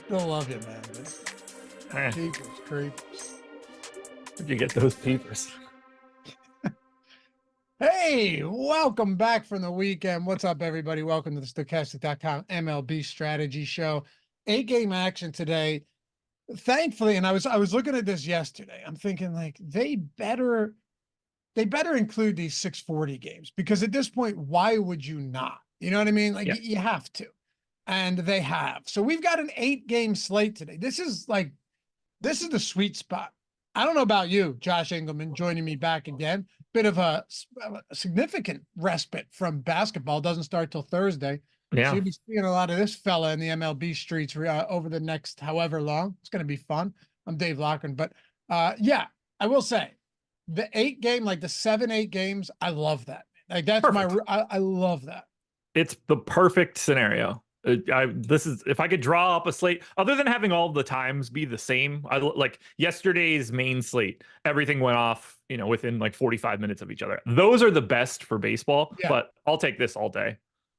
Still love you, man. Eh, Creepers, creepers. Where'd you get those peepers? Hey, welcome back from the weekend. What's up, everybody? Welcome to the Stochastic.com MLB strategy show. 8-game action today. Thankfully, and I was looking at this yesterday. I'm thinking like they better include these 640 games, because at this point, why would you not? You know what I mean? Like Yeah, you have to. And they have. So we've got an 8-game slate today. This is the sweet spot. I don't know about you, Josh Engleman, joining me back again. Bit of a significant respite from basketball. Doesn't start till Thursday. So yeah. you'll be seeing a lot of this fella in the MLB streets over the next however long. It's going to be fun. I'm Dave Loughran. But yeah, I will say the 8-game, like the 7-8 games, I love that. Like that's Perfect. I love that. It's the perfect scenario. This is if I could draw up a slate, other than having all the times be the same. I like yesterday's main slate. Everything went off, within like 45 minutes of each other. Those are the best for baseball, Yeah. but I'll take this all day.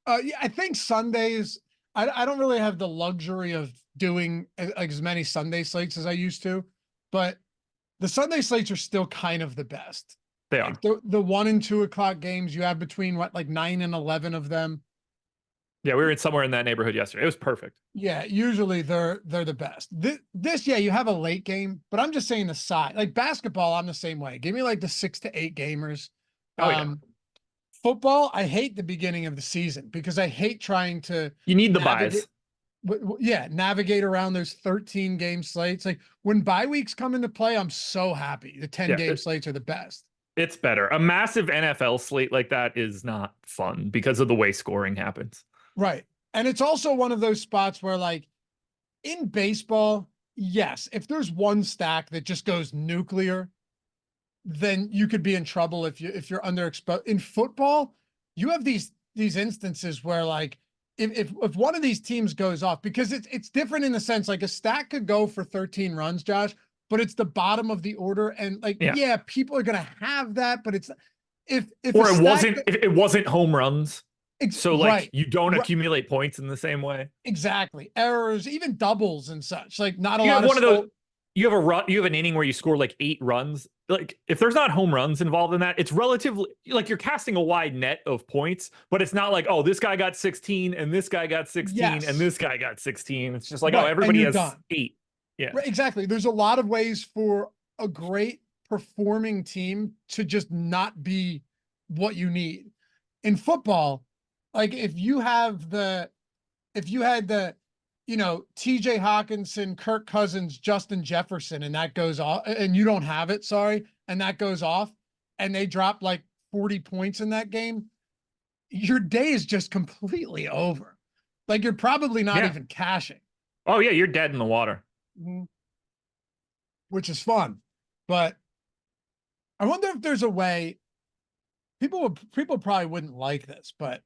Yeah, I think Sundays, I don't really have the luxury of doing as many Sunday slates as I used to, but the Sunday slates are still kind of the best. They Like are. the 1 and 2 o'clock games, you have between like 9 and 11 of them. Yeah, we were in somewhere in that neighborhood yesterday. It was perfect. Yeah, usually they're the best. This, yeah, you have a late game, but I'm just saying the side. Like basketball, I'm the same way. Give me like the 6 to 8 gamers. Oh yeah. Football, I hate the beginning of the season because I hate trying to You need the navigate. buys. Yeah, navigate around those 13 game slates. Like when bye weeks come into play, I'm so happy. The 10 Yeah, game slates are the best. it's better. A massive NFL slate like that is not fun because of the way scoring happens. Right. And it's also one of those spots where, like, in baseball, yes, if there's one stack that just goes nuclear, then you could be in trouble if you're underexposed. In football, you have these instances where, like, if one of these teams goes off, because it's different in the sense, like a stack could go for 13 runs, Josh, but it's the bottom of the order, and like, Yeah. yeah, people are gonna have that, but it's if Or a stack it wasn't home runs. So like right, you don't right, accumulate points in the same way. exactly, errors, even doubles and such, like not a You lot have of one of those. You have a run. You have an inning where you score like 8 runs. Like if there's not home runs involved in that, it's relatively like you're casting a wide net of points, but it's not like, oh, this guy got 16 and this guy got 16 and yes, this guy got 16. It's just like, oh, right, and everybody you're has done. 8. Yeah. Right, exactly. There's a lot of ways for a great performing team to just not be what you need. In football, like if you had the, TJ Hawkinson, Kirk Cousins, Justin Jefferson, and that goes off, and you don't have it, sorry, and that goes off, and they drop like 40 points in that game, your day is just completely over. Like you're probably not Yeah. even cashing. Oh yeah, you're dead in the water. Mhm. Which is fun. But I wonder if there's a way people probably wouldn't like this, but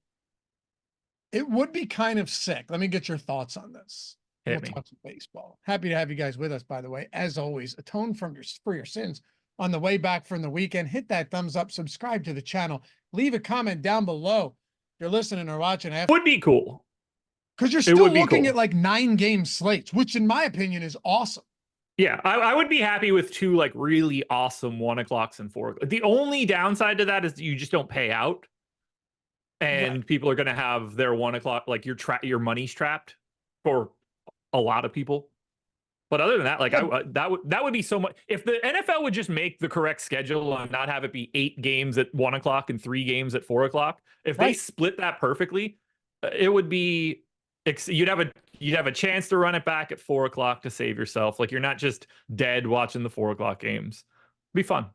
it would be kind of sick. Let me get your thoughts on this. We'll Hit me. talk some baseball. Happy to have you guys with us, by the way. As always, atone for your sins on the way back from the weekend. Hit that thumbs up, subscribe to the channel, leave a comment down below if you're listening or watching after, Would be cool. because you're It still would be looking cool. at like 9-game slates, which in my opinion is awesome. Yeah, I would be happy with 2 like really awesome 1 o'clocks and 4 o'clock. The only downside to that is you just don't pay out, and Right. people are going to have their 1 o'clock, like your money's trapped for a lot of people. But other than that, like Yeah. that would be so much. If the NFL would just make the correct schedule and not have it be 8 games at 1 o'clock and 3 games at 4 o'clock, if they Right. split that perfectly, it would be. You'd have a chance to run it back at 4 o'clock to save yourself. Like you're not just dead watching the 4 o'clock games. Be fun.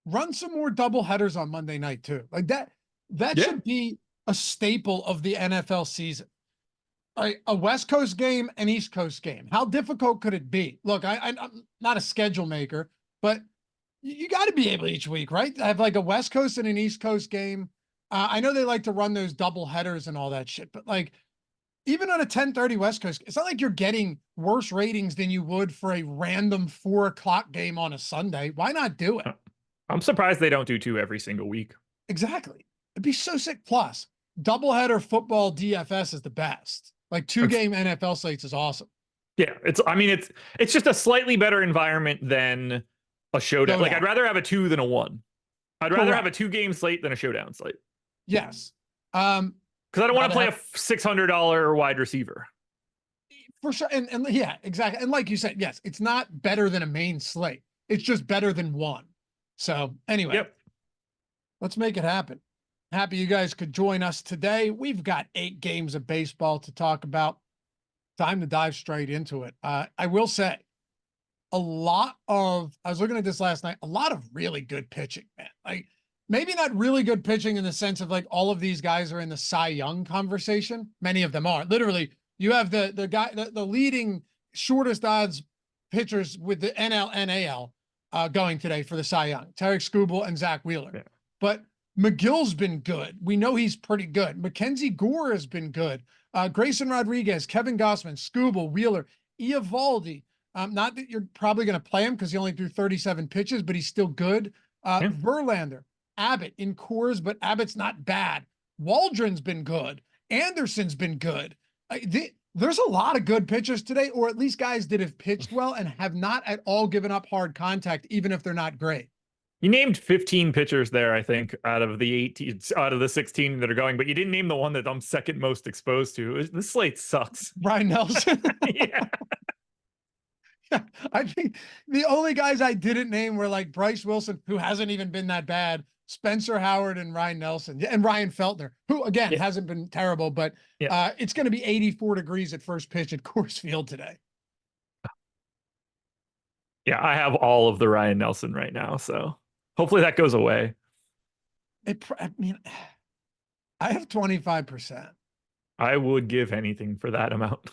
Run some more double headers on Monday night too. Like that Yeah. should be a staple of the NFL season. A West Coast game, an East Coast game. How difficult could it be? Look, I'm not a schedule maker, but you got to be able each week, right? I have like a West Coast and an East Coast game. I know they like to run those double headers and all that shit, but like even on a 10:30 West Coast, it's not like you're getting worse ratings than you would for a random 4 o'clock game on a Sunday. Why not do it? I'm surprised they don't do 2 every single week. Exactly. It'd be so sick. Plus, doubleheader football DFS is the best. Like 2-game NFL slates is awesome. Yeah, it's just a slightly better environment than a showdown. Like I'd rather have a 2 than a 1. I'd rather have a 2-game slate than a showdown slate. Yes. Because I don't want to play a $600 wide receiver. For sure. And yeah, exactly. And like you said, yes, it's not better than a main slate. It's just better than one. So anyway, yep. Let's make it happen. Happy you guys could join us today. We've got 8 games of baseball to talk about. Time to dive straight into it. I will say I was looking at this last night, a lot of really good pitching, man. Like maybe not really good pitching in the sense of like all of these guys are in the Cy Young conversation. Many of them are. Literally, you have the leading shortest odds pitchers with the NL going today for the Cy Young, Tarek Skubal and Zach Wheeler. Yeah. But Megill's been good. We know he's pretty good. McKenzie Gore has been good. Grayson Rodriguez, Kevin Gausman, Skubal, Wheeler, Eovaldi. Not that you're probably going to play him because he only threw 37 pitches, but he's still good. Verlander, Abbott in cores, but Abbott's not bad. Waldron's been good. Anderson's been good. There's a lot of good pitchers today, or at least guys that have pitched well and have not at all given up hard contact, even if they're not great. You named 15 pitchers there, I think, out of the 16 that are going, but you didn't name the one that I'm second most exposed to. This slate sucks. Ryne Nelson. Yeah. I think the only guys I didn't name were like Bryce Wilson, who hasn't even been that bad, Spencer Howard and Ryne Nelson, and Ryan Feltner, who again hasn't been terrible, but it's going to be 84 degrees at first pitch at Coors Field today. Yeah, I have all of the Ryne Nelson right now, so hopefully that goes away. I have 25%. I would give anything for that amount.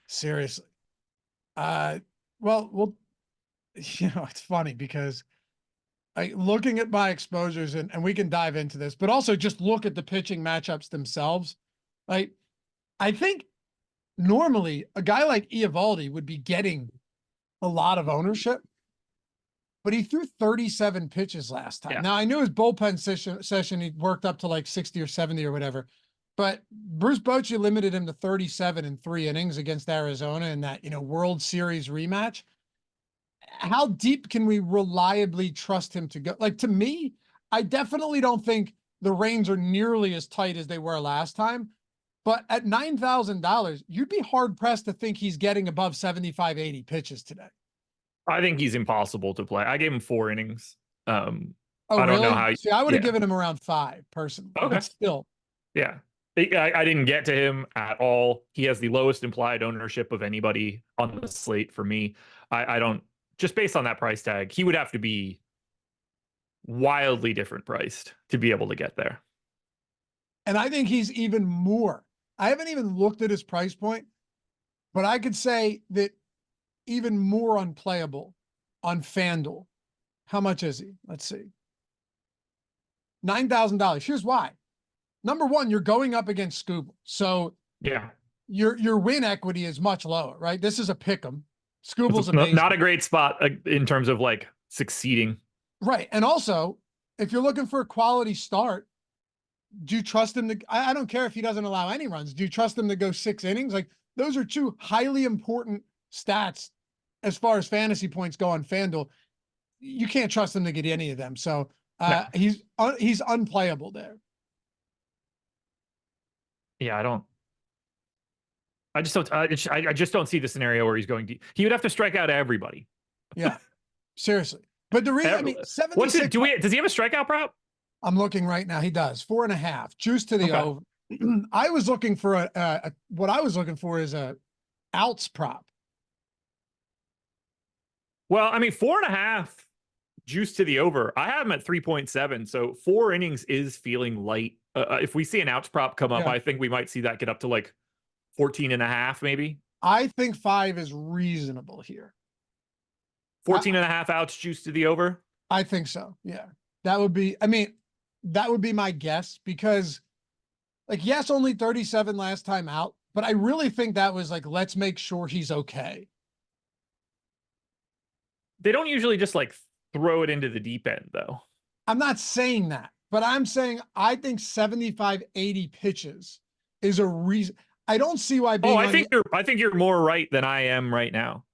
Seriously. Well, it's funny because looking at my exposures and we can dive into this, but also just look at the pitching matchups themselves. I think normally a guy like Eovaldi would be getting a lot of ownership, but he threw 37 pitches last time. Yeah. Now I knew his bullpen session, he worked up to like 60 or 70 or whatever, but Bruce Bochy limited him to 37 in 3 innings against Arizona in that, World Series rematch. How deep can we reliably trust him to go? Like, to me, I definitely don't think the reins are nearly as tight as they were last time, but at $9,000, you'd be hard pressed to think he's getting above 75, 80 pitches today. I think he's impossible to play. I gave him 4 innings. I don't know how. See, I would have given him around 5 personally. Okay. But still. Yeah. I didn't get to him at all. He has the lowest implied ownership of anybody on the slate for me. I don't, just based on that price tag, he would have to be wildly different priced to be able to get there. And I think he's even more. I haven't even looked at his price point, but I could say that even more unplayable on FanDuel. How much is he? Let's see. $9,000. Here's why. Number one, you're going up against Skubal. So yeah, your win equity is much lower, right? This is a pick 'em. Skubal's not a great spot in terms of like succeeding. Right. And also, if you're looking for a quality start, do you trust him to, I don't care if he doesn't allow any runs. Do you trust him to go 6 innings? Like, those are 2 highly important stats as far as fantasy points go on FanDuel. You can't trust him to get any of them. So no. He's unplayable there. Yeah, I just don't see the scenario where he's going to. He would have to strike out everybody. Yeah, seriously. But the reason, 76. Does he have a strikeout prop? I'm looking right now. He does 4.5 juice to the over. I was looking for what I was looking for is a outs prop. Well, 4.5 juice to the over. I have him at 3.7. So 4 innings is feeling light. If we see an outs prop come up, I think we might see that get up to like 14.5, maybe. I think 5 is reasonable here. 14.5 outs juice to the over. I think so. Yeah, that would be, that would be my guess because like, yes, only 37 last time out, but I really think that was like, let's make sure he's okay. They don't usually just like throw it into the deep end though. I'm not saying that, but I'm saying I think 75, 80 pitches is a reason. I don't see why being Oh, I think you're more right than I am right now.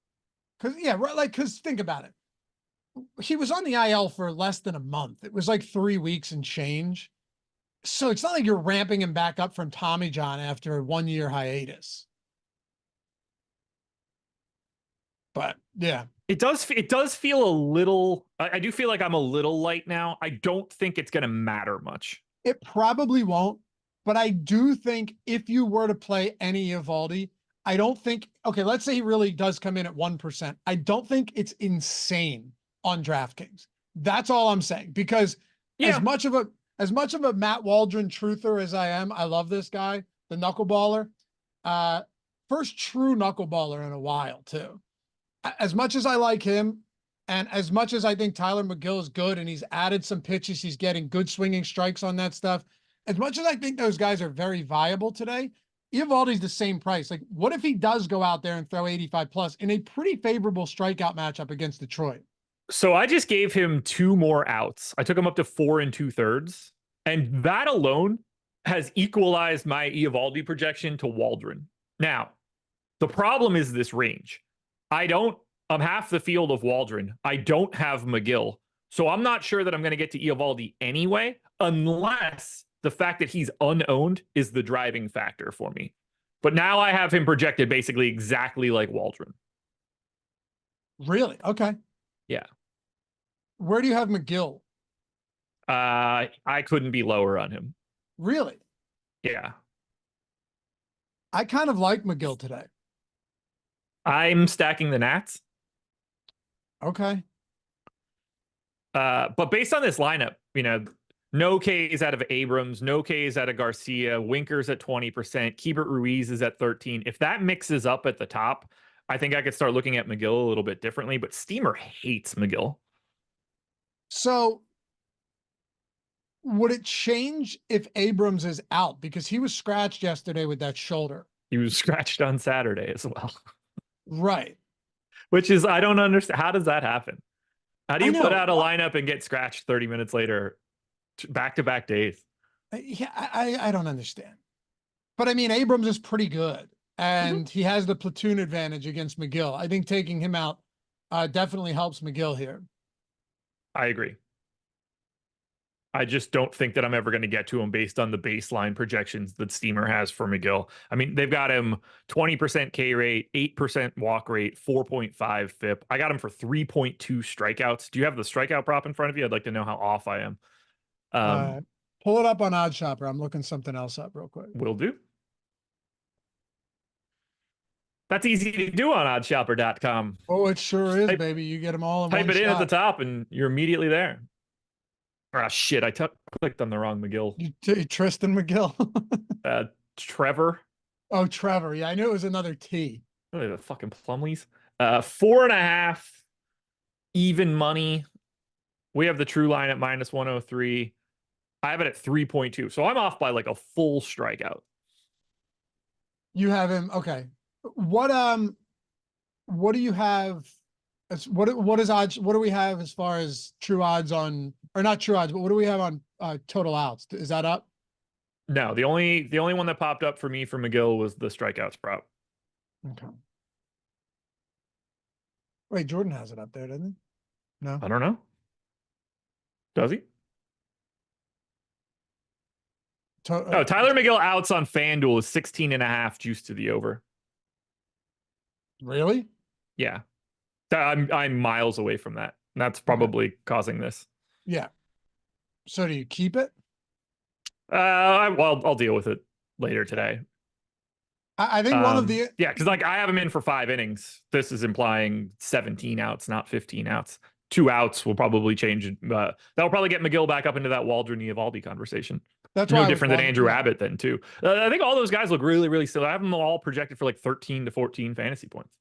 because yeah, right, like because think about it. He was on the IL for less than a month. It was like 3 weeks and change. So it's not like you're ramping him back up from Tommy John after a 1 year hiatus. But yeah, It does feel a little. I do feel like I'm a little light now. I don't think it's going to matter much. it probably won't. But I do think if you were to play any Eovaldi, I don't think, okay, let's say he really does come in at 1%. I don't think it's insane on DraftKings. That's all I'm saying. Because Yeah. as much of a Matt Waldron truther as I am, I love this guy, the knuckleballer. First true knuckleballer in a while, too. As much as I like him, and as much as I think Tyler Megill is good and he's added some pitches, he's getting good swinging strikes on that stuff. As much as I think those guys are very viable today, Eovaldi's the same price. Like, what if he does go out there and throw 85 plus in a pretty favorable strikeout matchup against Detroit? So I just gave him 2 more outs. I took him up to 4 2/3, and that alone has equalized my Eovaldi projection to Waldron. Now, the problem is this range. I'm half the field of Waldron. I don't have Megill. So I'm not sure that I'm going to get to Eovaldi anyway, unless the fact that he's unowned is the driving factor for me. But now I have him projected basically exactly like Waldron. Really? Okay. Yeah. Where do you have Megill? I couldn't be lower on him. Really? Yeah. I kind of like Megill today. I'm stacking the Nats. Okay. But based on this lineup, no Ks out of Abrams, no Ks out of Garcia, Winker's at 20%, Keibert Ruiz is at 13. If that mixes up at the top, I think I could start looking at Megill a little bit differently, but Steamer hates Megill. So would it change if Abrams is out? Because he was scratched yesterday with that shoulder. He was scratched on Saturday as well. Right. Which is, I don't understand. How does that happen? How do you put out a What? lineup and get scratched 30 minutes later, back-to-back days? Yeah, I don't understand. But I mean, Abrams is pretty good, and he has the platoon advantage against Megill. I think taking him out definitely helps Megill here. I agree. I just don't think that I'm ever going to get to him based on the baseline projections that Steamer has for Megill. I mean, they've got him 20% K rate, 8% walk rate, 4.5 FIP. I got him for 3.2 strikeouts. Do you have the strikeout prop in front of you? I'd like to know how off I am. Pull it up on OddsShopper. I'm looking something else up real quick. Will do. That's easy to do on oddshopper.com. Oh, it sure is, baby. You get them all in one Type it in at shot. the top and you're immediately there. Ah, shit. I clicked on the wrong Megill. Tristan Megill. Trevor. Oh, Trevor. Yeah, I knew it was another T. Really, the fucking Plumleys. 4.5 even money. We have the true line at -103. I have it at 3.2. So I'm off by like a full strikeout. You have him. Okay. What do you have? What is odds? What do we have as far as true odds on, or not true odds, but what do we have on total outs? Is that up? No, the only one that popped up for me for Megill was the strikeouts prop. Okay. Wait, Jordan has it up there, doesn't he? No. I don't know. Does he? Oh, Tyler Megill outs on FanDuel is 16.5 juice to the over. Really? Yeah. I'm miles away from that. That's probably causing this. Yeah. So do you keep it? Well, I'll deal with it later today. I think one of the because like I have him in for 5 innings. This is implying 17 outs, not 15 outs. 2 outs will probably change. That'll probably get Megill back up into that Waldron Eovaldi conversation. That's no different than Andrew Abbott then too. I think all those guys look really, really still. I have them all projected for like 13 to 14 fantasy points.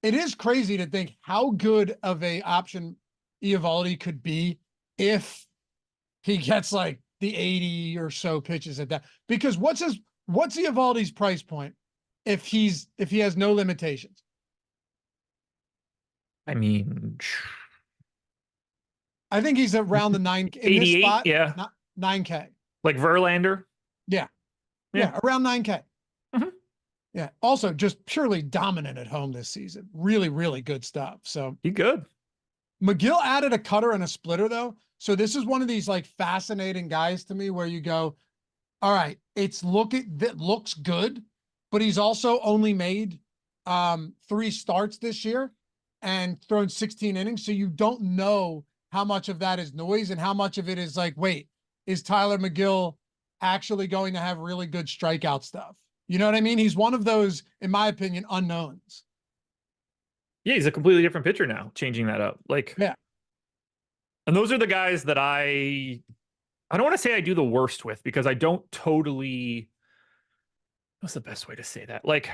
It is crazy to think how good of a option Eovaldi could be if he gets like the 80 or so pitches at that. Because what's Eovaldi's price point if he has no limitations? I mean, I think he's around the 9 in this spot. Yeah, 9K. Like Verlander. Yeah, around 9K. Yeah. Also, just purely dominant at home this season. Really, really good stuff. So He good. Megill added a cutter and a splitter though. So this is one of these like fascinating guys to me where you go, all right, that looks good, but he's also only made 3 starts this year and thrown 16 innings. So you don't know how much of that is noise and how much of it is like, wait, is Tyler Megill actually going to have really good strikeout stuff? You know what I mean? He's one of those, in my opinion, unknowns. Yeah, he's a completely different pitcher now, changing that up. Like, Yeah. And those are the guys that I don't want to say I do the worst with, because I don't totally, what's the best way to say that? Like,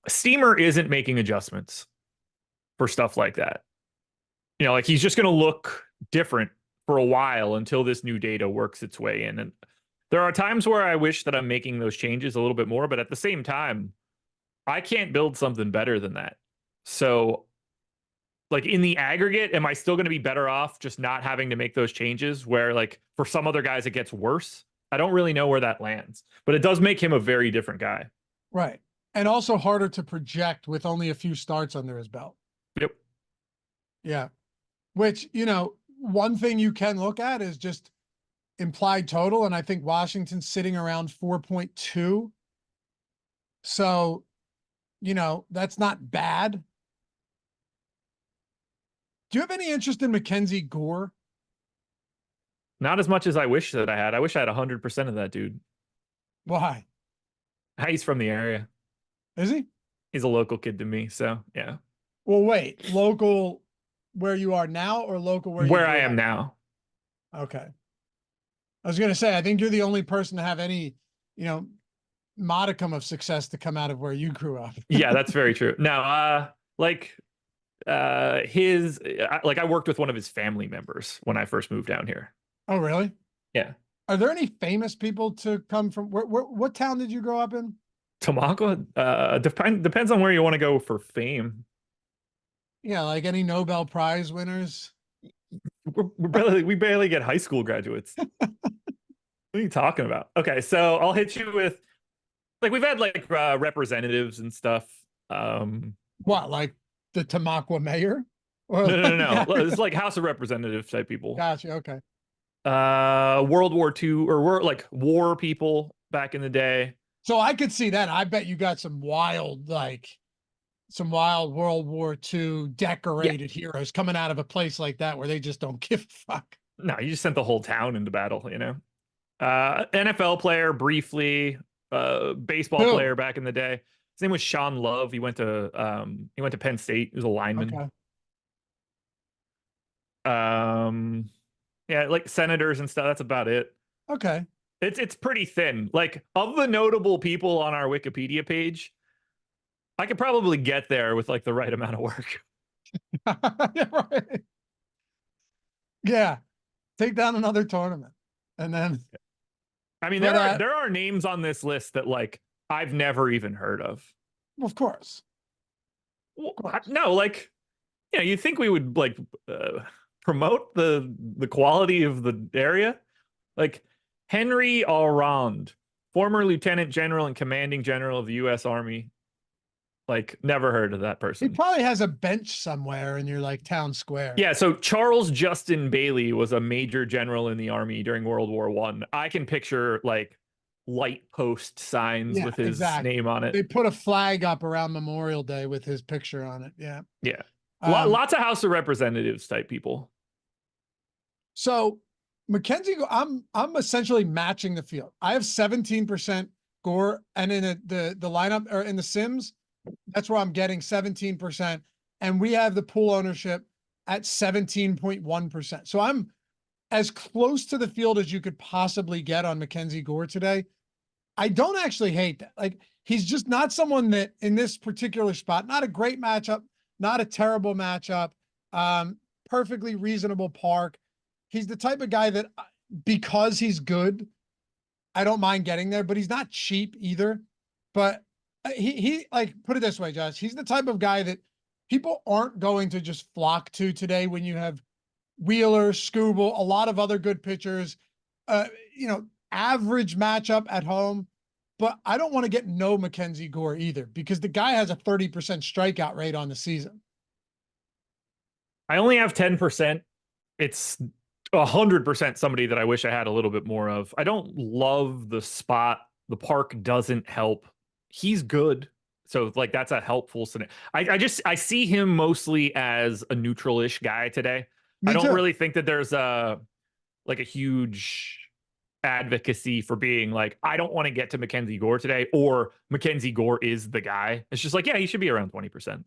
Steamer isn't making adjustments for stuff like that. Like he's just going to look different for a while until this new data works its way in. And there are times where I wish that I'm making those changes a little bit more, but at the same time, I can't build something better than that. So, like in the aggregate, am I still going to be better off just not having to make those changes where like for some other guys it gets worse? I don't really know where that lands, but it does make him a very different guy. Right. And also harder to project with only a few starts under his belt. Yep. Yeah. Which, one thing you can look at is just implied total. And I think Washington's sitting around 4.2. So, that's not bad. Do you have any interest in McKenzie Gore? Not as much as I wish that I had. I wish I had 100% of that dude. Why? He's from the area. Is he? He's a local kid to me. So, yeah. Well, wait, local where you are now or local where I am now? Okay. I was going to say, I think you're the only person to have any, modicum of success to come out of where you grew up. Yeah, that's very true. Now, I worked with one of his family members when I first moved down here. Oh, really? Yeah. Are there any famous people to come from? What town did you grow up in? Tamaqua. Depends on where you want to go for fame. Yeah, like any Nobel Prize winners. We barely get high school graduates. What are you talking about? Okay, so I'll hit you with we've had representatives and stuff. What, like the Tamaqua mayor? Or no. It's like House of Representatives type people. Gotcha. Okay. World War II or war people back in the day. So I could see that. I bet you got some wild World War II decorated heroes coming out of a place like that where they just don't give a fuck. No, you just sent the whole town into battle, NFL player briefly, baseball player back in the day. His name was Sean Love. He went to Penn State. He was a lineman. Okay. Yeah, like senators and stuff. That's about it. Okay. It's pretty thin. Like, of the notable people on our Wikipedia page, I could probably get there with the right amount of work. Yeah, right. Yeah. Take down another tournament. And then I mean, there are names on this list that I've never even heard of. Of course. Well, no, you think we would promote the quality of the area? Henry Allround, former lieutenant general and commanding general of the U.S. Army. Never heard of that person. He probably has a bench somewhere in your town square. Yeah, so Charles Justin Bailey was a major general in the Army during World War I can picture light post signs with his name on it. They put a flag up around Memorial Day with his picture on it. Yeah. Yeah. Lots of House of Representatives type people. So McKenzie, I'm essentially matching the field. I have 17% Gore, and in the lineup or in the Sims, that's where I'm getting 17%. And we have the pool ownership at 17.1%. So I'm as close to the field as you could possibly get on McKenzie Gore today. I don't actually hate that. He's just not someone that in this particular spot, not a great matchup, not a terrible matchup, perfectly reasonable park. He's the type of guy that because he's good, I don't mind getting there, but he's not cheap either. But he put it this way, Josh, he's the type of guy that people aren't going to just flock to today when you have Wheeler, Skubal, a lot of other good pitchers, average matchup at home. but I don't want to get no McKenzie Gore either because the guy has a 30% strikeout rate on the season. I only have 10%. It's 100% somebody that I wish I had a little bit more of. I don't love the spot. The park doesn't help. He's good. So like that's a helpful scenario. I see him mostly as a neutral-ish guy today. Me I don't too. really think that there's a huge advocacy for being like, I don't want to get to McKenzie Gore today, or McKenzie Gore is the guy. It's just like, yeah, he should be around 20%.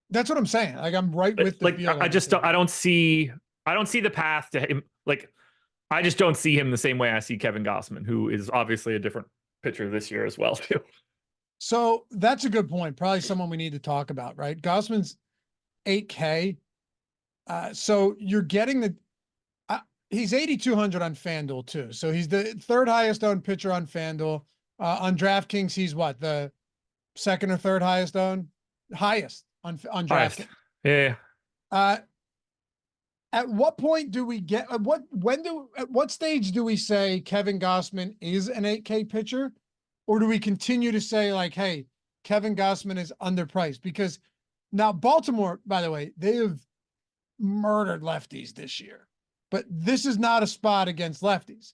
That's what I'm saying. Like I'm right with the Like field. I just don't, I don't see the path to him. Like I just don't see him the same way I see Kevin Gausman, who is obviously a different pitcher this year as well too. So that's a good point. Probably someone we need to talk about, right? Gausman's 8K. So you're getting he's 8,200 on FanDuel too. So he's the third highest owned pitcher on FanDuel. On DraftKings, he's what, the second or third highest owned? Highest on DraftKings. Yeah. At what point do we get at what stage do we say Kevin Gausman is an 8K pitcher? Or do we continue to say like, hey, Kevin Gausman is underpriced? Because now Baltimore, by the way, they have murdered lefties this year, but this is not a spot against lefties.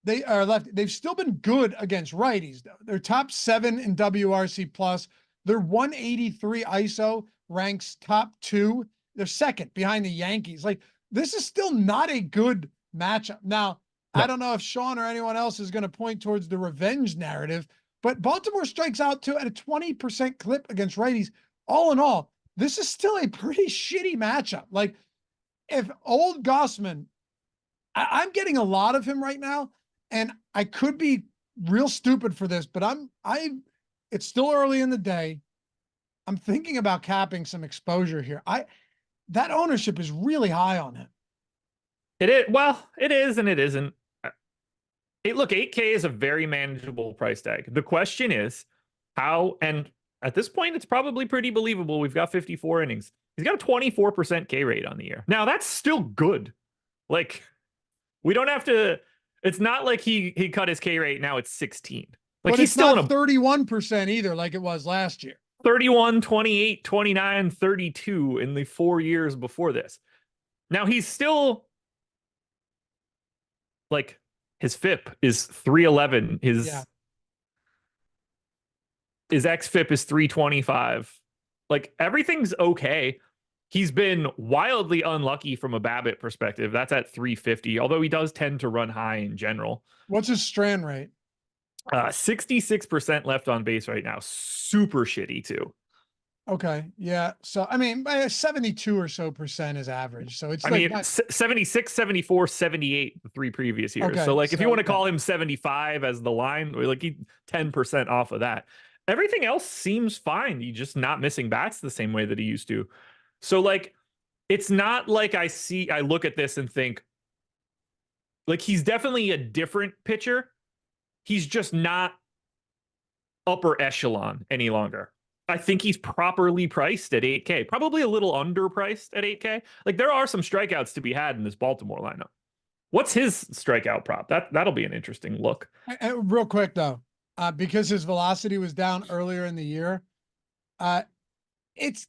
They are lefty. They've still been good against righties though. They're top 7 in WRC plus. Their 183 ISO ranks top 2. They're second behind the Yankees. Like this is still not a good matchup. Now, no. I don't know if Sean or anyone else is going to point towards the revenge narrative, but Baltimore strikes out at a 20% clip against righties. All in all, this is still a pretty shitty matchup. Like if old Gausman, I'm getting a lot of him right now, and I could be real stupid for this, but it's still early in the day. I'm thinking about capping some exposure here. That ownership is really high on him. It is. Well, it is and it isn't. Look, 8K is a very manageable price tag. The question is how, and at this point, it's probably pretty believable. We've got 54 innings. He's got a 24% K rate on the year. Now, that's still good. Like, we don't have to, it's not like he cut his K rate. Now it's 16. Like, but he's still not 31% either, like it was last year. 31, 28, 29, 32 in the 4 years before this. Now, he's still, like, his FIP is 311. His XFIP is 325. Like everything's okay. He's been wildly unlucky from a BABIP perspective. That's at 350, although he does tend to run high in general. What's his strand rate? 66% left on base right now. Super shitty too. Okay. Yeah. So, I mean, 72 or so percent is average. So it's, 76, 74, 78, the 3 previous years. Okay, so like, if you want to call him 75 as the line, like 10% off of that, everything else seems fine. He's just not missing bats the same way that he used to. So like, it's not like I look at this and think like, he's definitely a different pitcher. He's just not upper echelon any longer. I think he's properly priced at 8K, probably a little underpriced at 8K. Like there are some strikeouts to be had in this Baltimore lineup. What's his strikeout prop? That'll be an interesting look. Real quick though, because his velocity was down earlier in the year, it's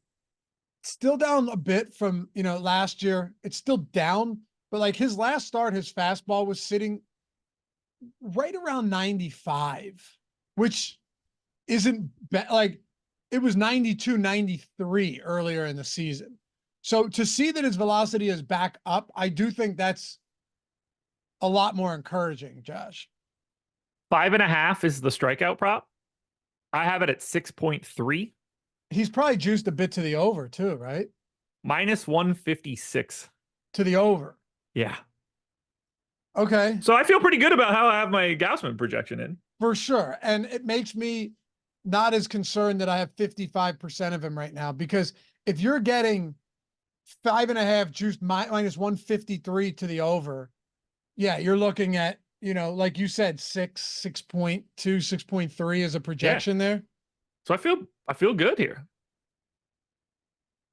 still down a bit from, last year. It's still down, but like his last start, his fastball was sitting right around 95, which isn't like, it was 92, 93 earlier in the season. So to see that his velocity is back up, I do think that's a lot more encouraging, Josh. 5.5 is the strikeout prop. I have it at 6.3. He's probably juiced a bit to the over too, right? Minus 156. To the over. Yeah. Okay. So I feel pretty good about how I have my Gausman projection in. For sure. And it makes me not as concerned that I have 55% of him right now, because if you're getting 5.5 juiced minus 153 to the over, yeah, you're looking at, like you said, 6.2, 6.3 as a projection there. So I feel good here.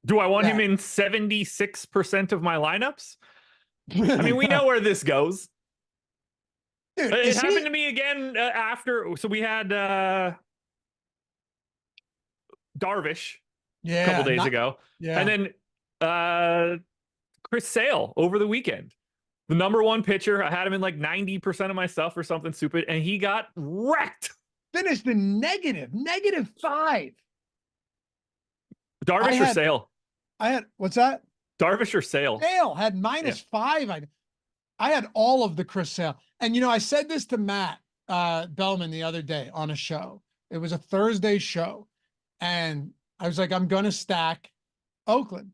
Do I want him in 76% of my lineups? I mean, we know where this goes. Dude, It happened to me again after. So we had Darvish a couple days ago. Yeah. And then Chris Sale over the weekend. The number one pitcher. I had him in like 90% of my stuff or something stupid, and he got wrecked. Finished in -5. Darvish or Sale? I had, what's that? Darvish or Sale? Sale had -5. I had all of the Chris Sale. And, you know, I said this to Matt Bellman the other day on a show. It was a Thursday show. And I was like, I'm going to stack Oakland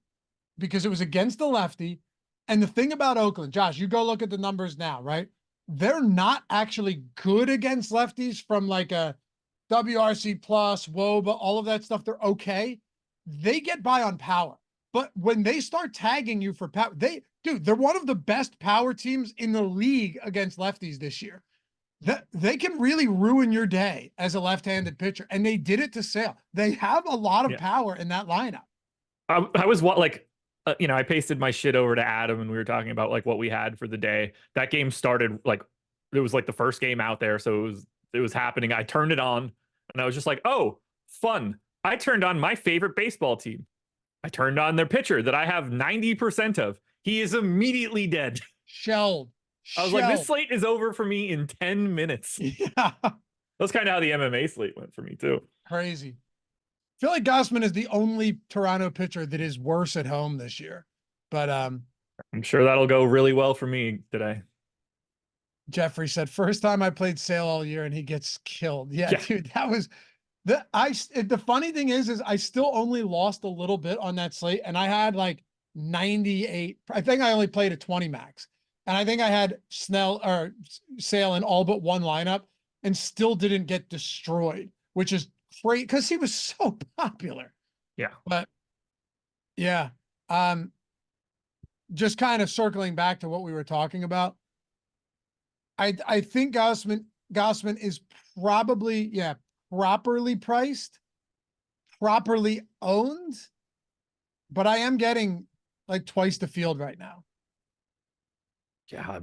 because it was against the lefty. And the thing about Oakland, Josh, you go look at the numbers now, right? They're not actually good against lefties from like a WRC plus, WOBA, all of that stuff. They're okay. They get by on power. But when they start tagging you for power, they're one of the best power teams in the league against lefties this year. They can really ruin your day as a left-handed pitcher. And they did it to Sale. They have a lot of power in that lineup. I was like, you know, I pasted my shit over to Adam and we were talking about like what we had for the day. That game started like, it was like the first game out there. So it was happening. I turned it on and I was just like, oh, fun. I turned on my favorite baseball team. I turned on their pitcher that I have 90% of. He is immediately dead. Shelled. I was like, this slate is over for me in 10 minutes. Yeah. That's kind of how the MMA slate went for me too. Crazy. I feel like Gausman is the only Toronto pitcher that is worse at home this year. But I'm sure that'll go really well for me today. Jeffrey said, first time I played Sale all year and he gets killed. Yeah. Dude, that was the funny thing is I still only lost a little bit on that slate, and I had like 98. I think I only played a 20 max. And I think I had Sale in all but one lineup and still didn't get destroyed, which is great because he was so popular. Yeah. But yeah. Just kind of circling back to what we were talking about. I think Gausman is probably, properly priced, properly owned, but I am getting like twice the field right now. Yeah,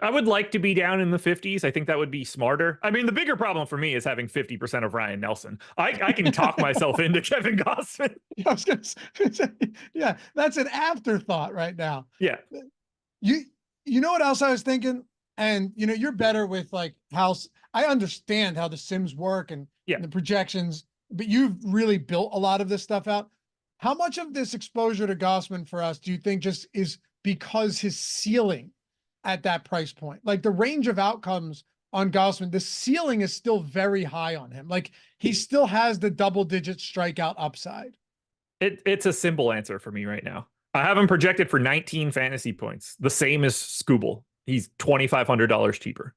I would like to be down in the 50s. I think that would be smarter. I mean, the bigger problem for me is having 50% of Ryne Nelson. I can talk myself into Kevin Gausman. I was gonna say, yeah, that's an afterthought right now. Yeah. You know what else I was thinking? And you know, you're better with like how I understand how the sims work and the projections, but you've really built a lot of this stuff out. How much of this exposure to Gausman for us do you think just is because his ceiling at that price point, like the range of outcomes on Gausman, the ceiling is still very high on him. Like he still has the double-digit strikeout upside. It's a simple answer for me right now. I have him projected for 19 fantasy points, the same as Skubal. He's $2,500 cheaper.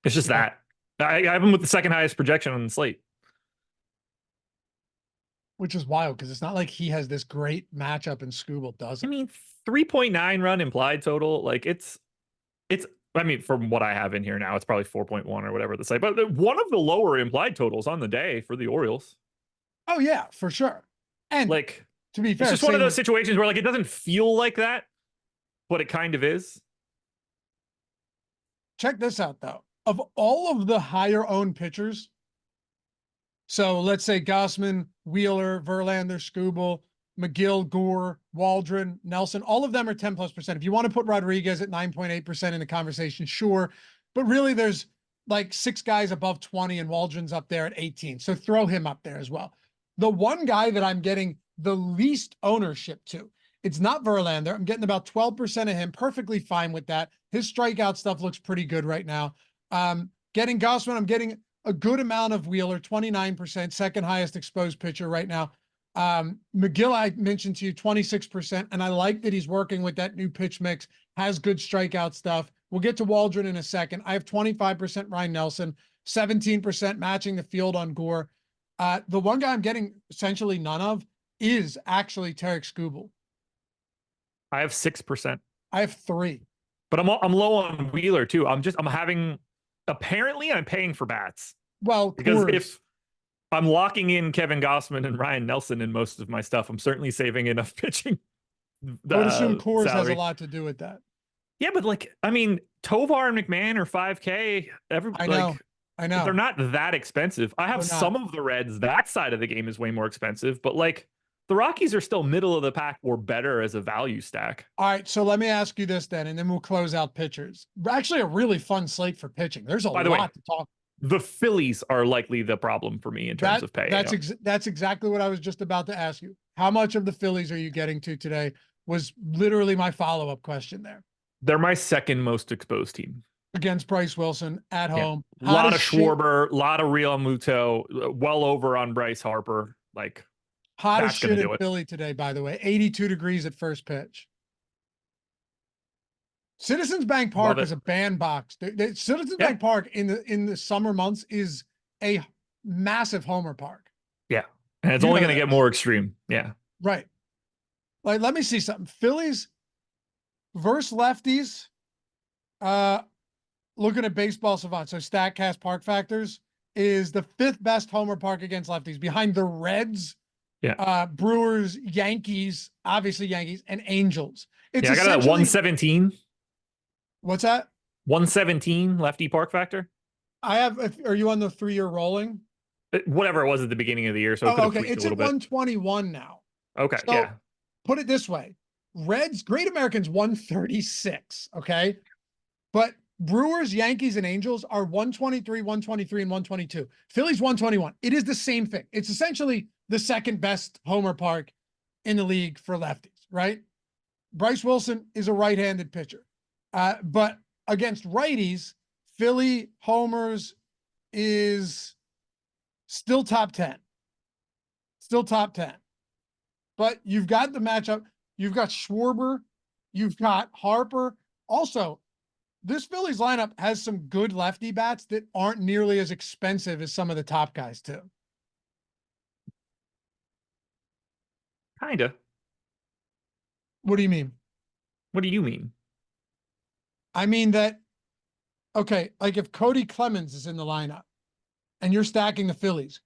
It's just that. I have him with the second highest projection on the slate. Which is wild because it's not like he has this great matchup and Skubal doesn't. I mean, 3.9 run implied total. Like it's, I mean, from what I have in here now, it's probably 4.1 or whatever the site, but one of the lower implied totals on the day for the Orioles. Oh yeah, for sure. And like, to be fair, it's just one of those situations where like, it doesn't feel like that, but it kind of is. Check this out though. Of all of the higher owned pitchers, so let's say Gausman, Wheeler, Verlander, Skubal, Megill, Gore, Waldron, Nelson, all of them are 10+%. If you want to put Rodriguez at 9.8% in the conversation, sure. But really there's like 6 guys above 20 and Waldron's up there at 18. So throw him up there as well. The one guy that I'm getting the least ownership to, it's not Verlander. I'm getting about 12% of him. Perfectly fine with that. His strikeout stuff looks pretty good right now. Getting Gausman, I'm getting a good amount of Wheeler, 29%, second highest exposed pitcher right now. Megill, I mentioned to you, 26%. And I like that he's working with that new pitch mix, has good strikeout stuff. We'll get to Waldron in a second. I have 25% Ryne Nelson, 17% matching the field on Gore. The one guy I'm getting essentially none of is actually Tarek Skubal. I have 6%. I have 3. But I'm low on Wheeler too. Apparently I'm paying for bats. Well, because if I'm locking in Kevin Gausman and Ryne Nelson in most of my stuff, I'm certainly saving enough pitching. I would assume Coors has a lot to do with that. Yeah, but like, I mean, Tovar and McMahon are 5K. I know. Like, I they're know. not that expensive. I have They're not. some of the Reds. That side of the game is way more expensive, but like the Rockies are still middle of the pack or better as a value stack. All right, so let me ask you this then, and then we'll close out pitchers. Actually, a really fun slate for pitching. There's a By the way, lot to talk. the Phillies are likely the problem for me in terms of pay. That's exactly what I was just about to ask you. How much of the Phillies are you getting to today? Was literally my follow-up question there. They're my second most exposed team. Against Bryce Wilson at home. A lot of Schwarber, a lot of Real Muto, well over on Bryce Harper. Like, hottest shit in it. Philly today, by the way. 82 degrees at first pitch. Citizens Bank Park is a bandbox. Citizens Bank Park in the summer months is a massive homer park. Yeah. And it's only going to get more extreme. Yeah. Right. Like, let me see something. Phillies versus lefties. Looking at Baseball Savant, so StatCast Park Factors is the 5th best homer park against lefties, behind the Reds, Brewers, Yankees, obviously Yankees, and Angels. It's I got that 117. What's that? 117 lefty park factor. I have. Are you on the 3-year rolling? Whatever it was at the beginning of the year. So okay, it's at 121 now. Okay, so put it this way: Reds, Great Americans 136. Okay, but Brewers, Yankees, and Angels are 123, 123, and 122. Phillies 121. It is the same thing. It's essentially the second best homer park in the league for lefties, right? Bryce Wilson is a right-handed pitcher. But against righties, Philly homers is still top 10. Still top 10. But you've got the matchup. You've got Schwarber. You've got Harper. Also, this Phillies lineup has some good lefty bats that aren't nearly as expensive as some of the top guys, too. Kinda. What do you mean? What do you mean? I mean that, okay, like if Cody Clemens is in the lineup and you're stacking the Phillies,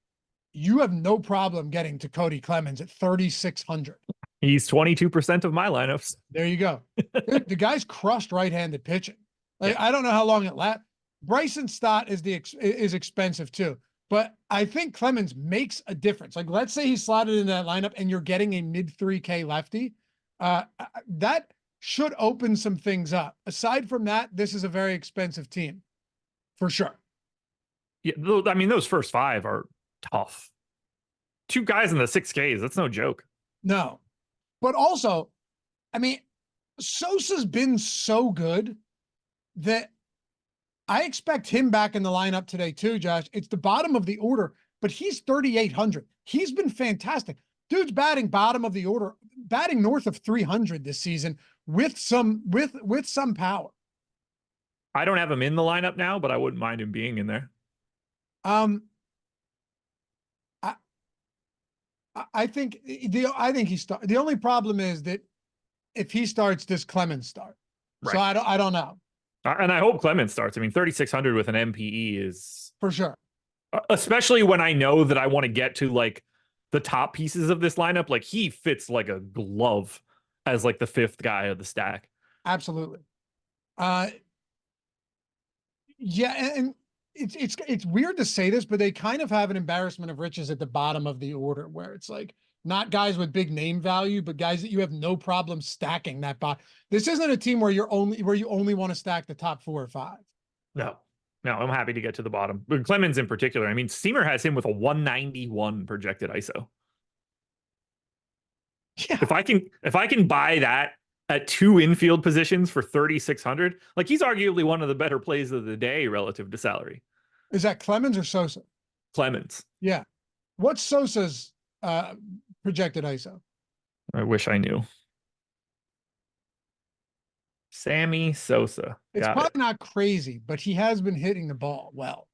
you have no problem getting to Cody Clemens at 3,600. He's 22% of my lineups. There you go. The guy's crushed right-handed pitching. Like, I don't know how long it lasts. Bryson Stott is expensive too, but I think Clemens makes a difference. Like, let's say he's slotted in that lineup and you're getting a mid 3K lefty. That should open some things up. Aside from that, this is a very expensive team for sure. Yeah, I mean, those first 5 are tough. 2 guys in the 6Ks, that's no joke. No, but also, I mean, Sosa's been so good that I expect him back in the lineup today too, Josh. It's the bottom of the order, but he's 3,800. He's been fantastic. Dude's batting bottom of the order, batting north of 300 this season with some power. I don't have him in the lineup now, but I wouldn't mind him being in there. I think the only problem is that if he starts, does Clemens start? Right. So I don't know. And I hope Clemens starts. I mean, 3,600 with an MPE is for sure. Especially when I know that I want to get to like the top pieces of this lineup. Like, he fits like a glove as like the 5th guy of the stack. Absolutely. Yeah, and it's weird to say this, but they kind of have an embarrassment of riches at the bottom of the order, where it's like not guys with big name value, but guys that you have no problem stacking that bot. This isn't a team where you only want to stack the top 4 or 5. No, I'm happy to get to the bottom. But Clemens in particular, I mean, Steamer has him with a 191 projected ISO. Yeah. If I can buy that at 2 infield positions for 3,600, like, he's arguably one of the better plays of the day relative to salary. Is that Clemens or Sosa? Clemens. Yeah. What's Sosa's projected ISO? I wish I knew. Sammy Sosa. It's probably not crazy, but he has been hitting the ball well.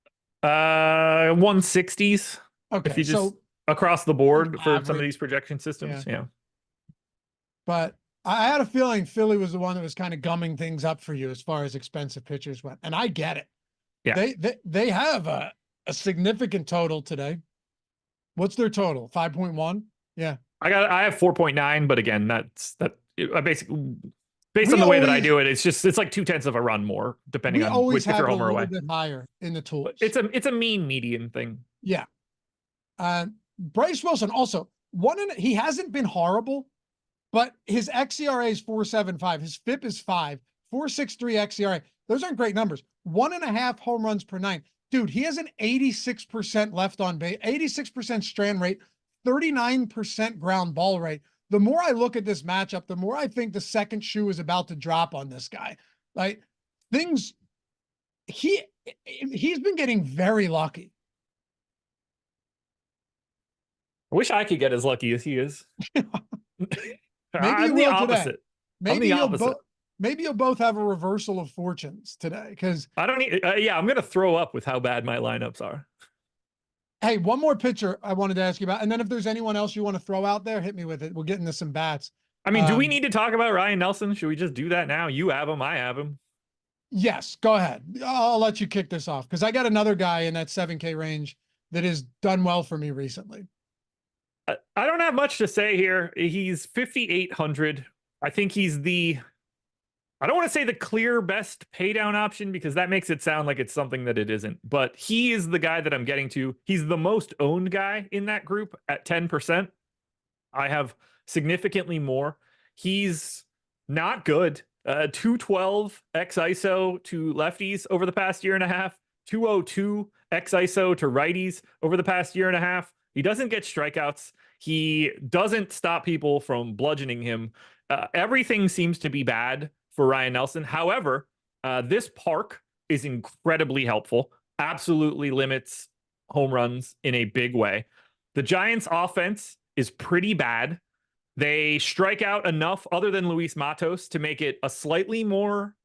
160s. Okay. If you just across the board for some of these projection systems. Yeah. But I had a feeling Philly was the one that was kind of gumming things up for you as far as expensive pitchers went. And I get it. Yeah. They have a significant total today. What's their total? 5.1? Yeah. I have 4.9, but again, I basically Based on We the way that I always do it, it's like 2/10 of a run more, depending we on always if have you're it a home or little away. bit higher in the tools. It's a mean median thing. Yeah. Bryce Wilson also he hasn't been horrible, but his xERA is 4.75. His FIP is 5, 4.63 xERA. Those aren't great numbers. 1.5 home runs per 9. Dude, he has an 86% left on base, 86% strand rate, 39% ground ball rate. The more I look at this matchup, the more I think the second shoe is about to drop on this guy. Like he's been getting very lucky. I wish I could get as lucky as he is. Maybe I'm the opposite. Maybe I'm the opposite. Maybe you'll both have a reversal of fortunes today because I don't need. Yeah, I'm gonna throw up with how bad my lineups are. Hey, one more pitcher I wanted to ask you about, and then if there's anyone else you want to throw out there, hit me with it. We'll get into some bats. I mean, do we need to talk about Ryne Nelson? Should we just do that now? You have him, I have him. Yes, go ahead. I'll let you kick this off because I got another guy in that 7K range that has done well for me recently. I don't have much to say here. He's 5,800. I think he's I don't want to say the clear best pay down option because that makes it sound like it's something that it isn't, but he is the guy that I'm getting to. He's the most owned guy in that group at 10%. I have significantly more. He's not good. 212 x ISO to lefties over the past year and a half, 202 x ISO to righties over the past year and a half. He doesn't get strikeouts. He doesn't stop people from bludgeoning him. Everything seems to be bad for Ryne Nelson. However, this park is incredibly helpful. Absolutely limits home runs in a big way. The Giants' offense is pretty bad. They strike out enough other than Luis Matos to make it a slightly more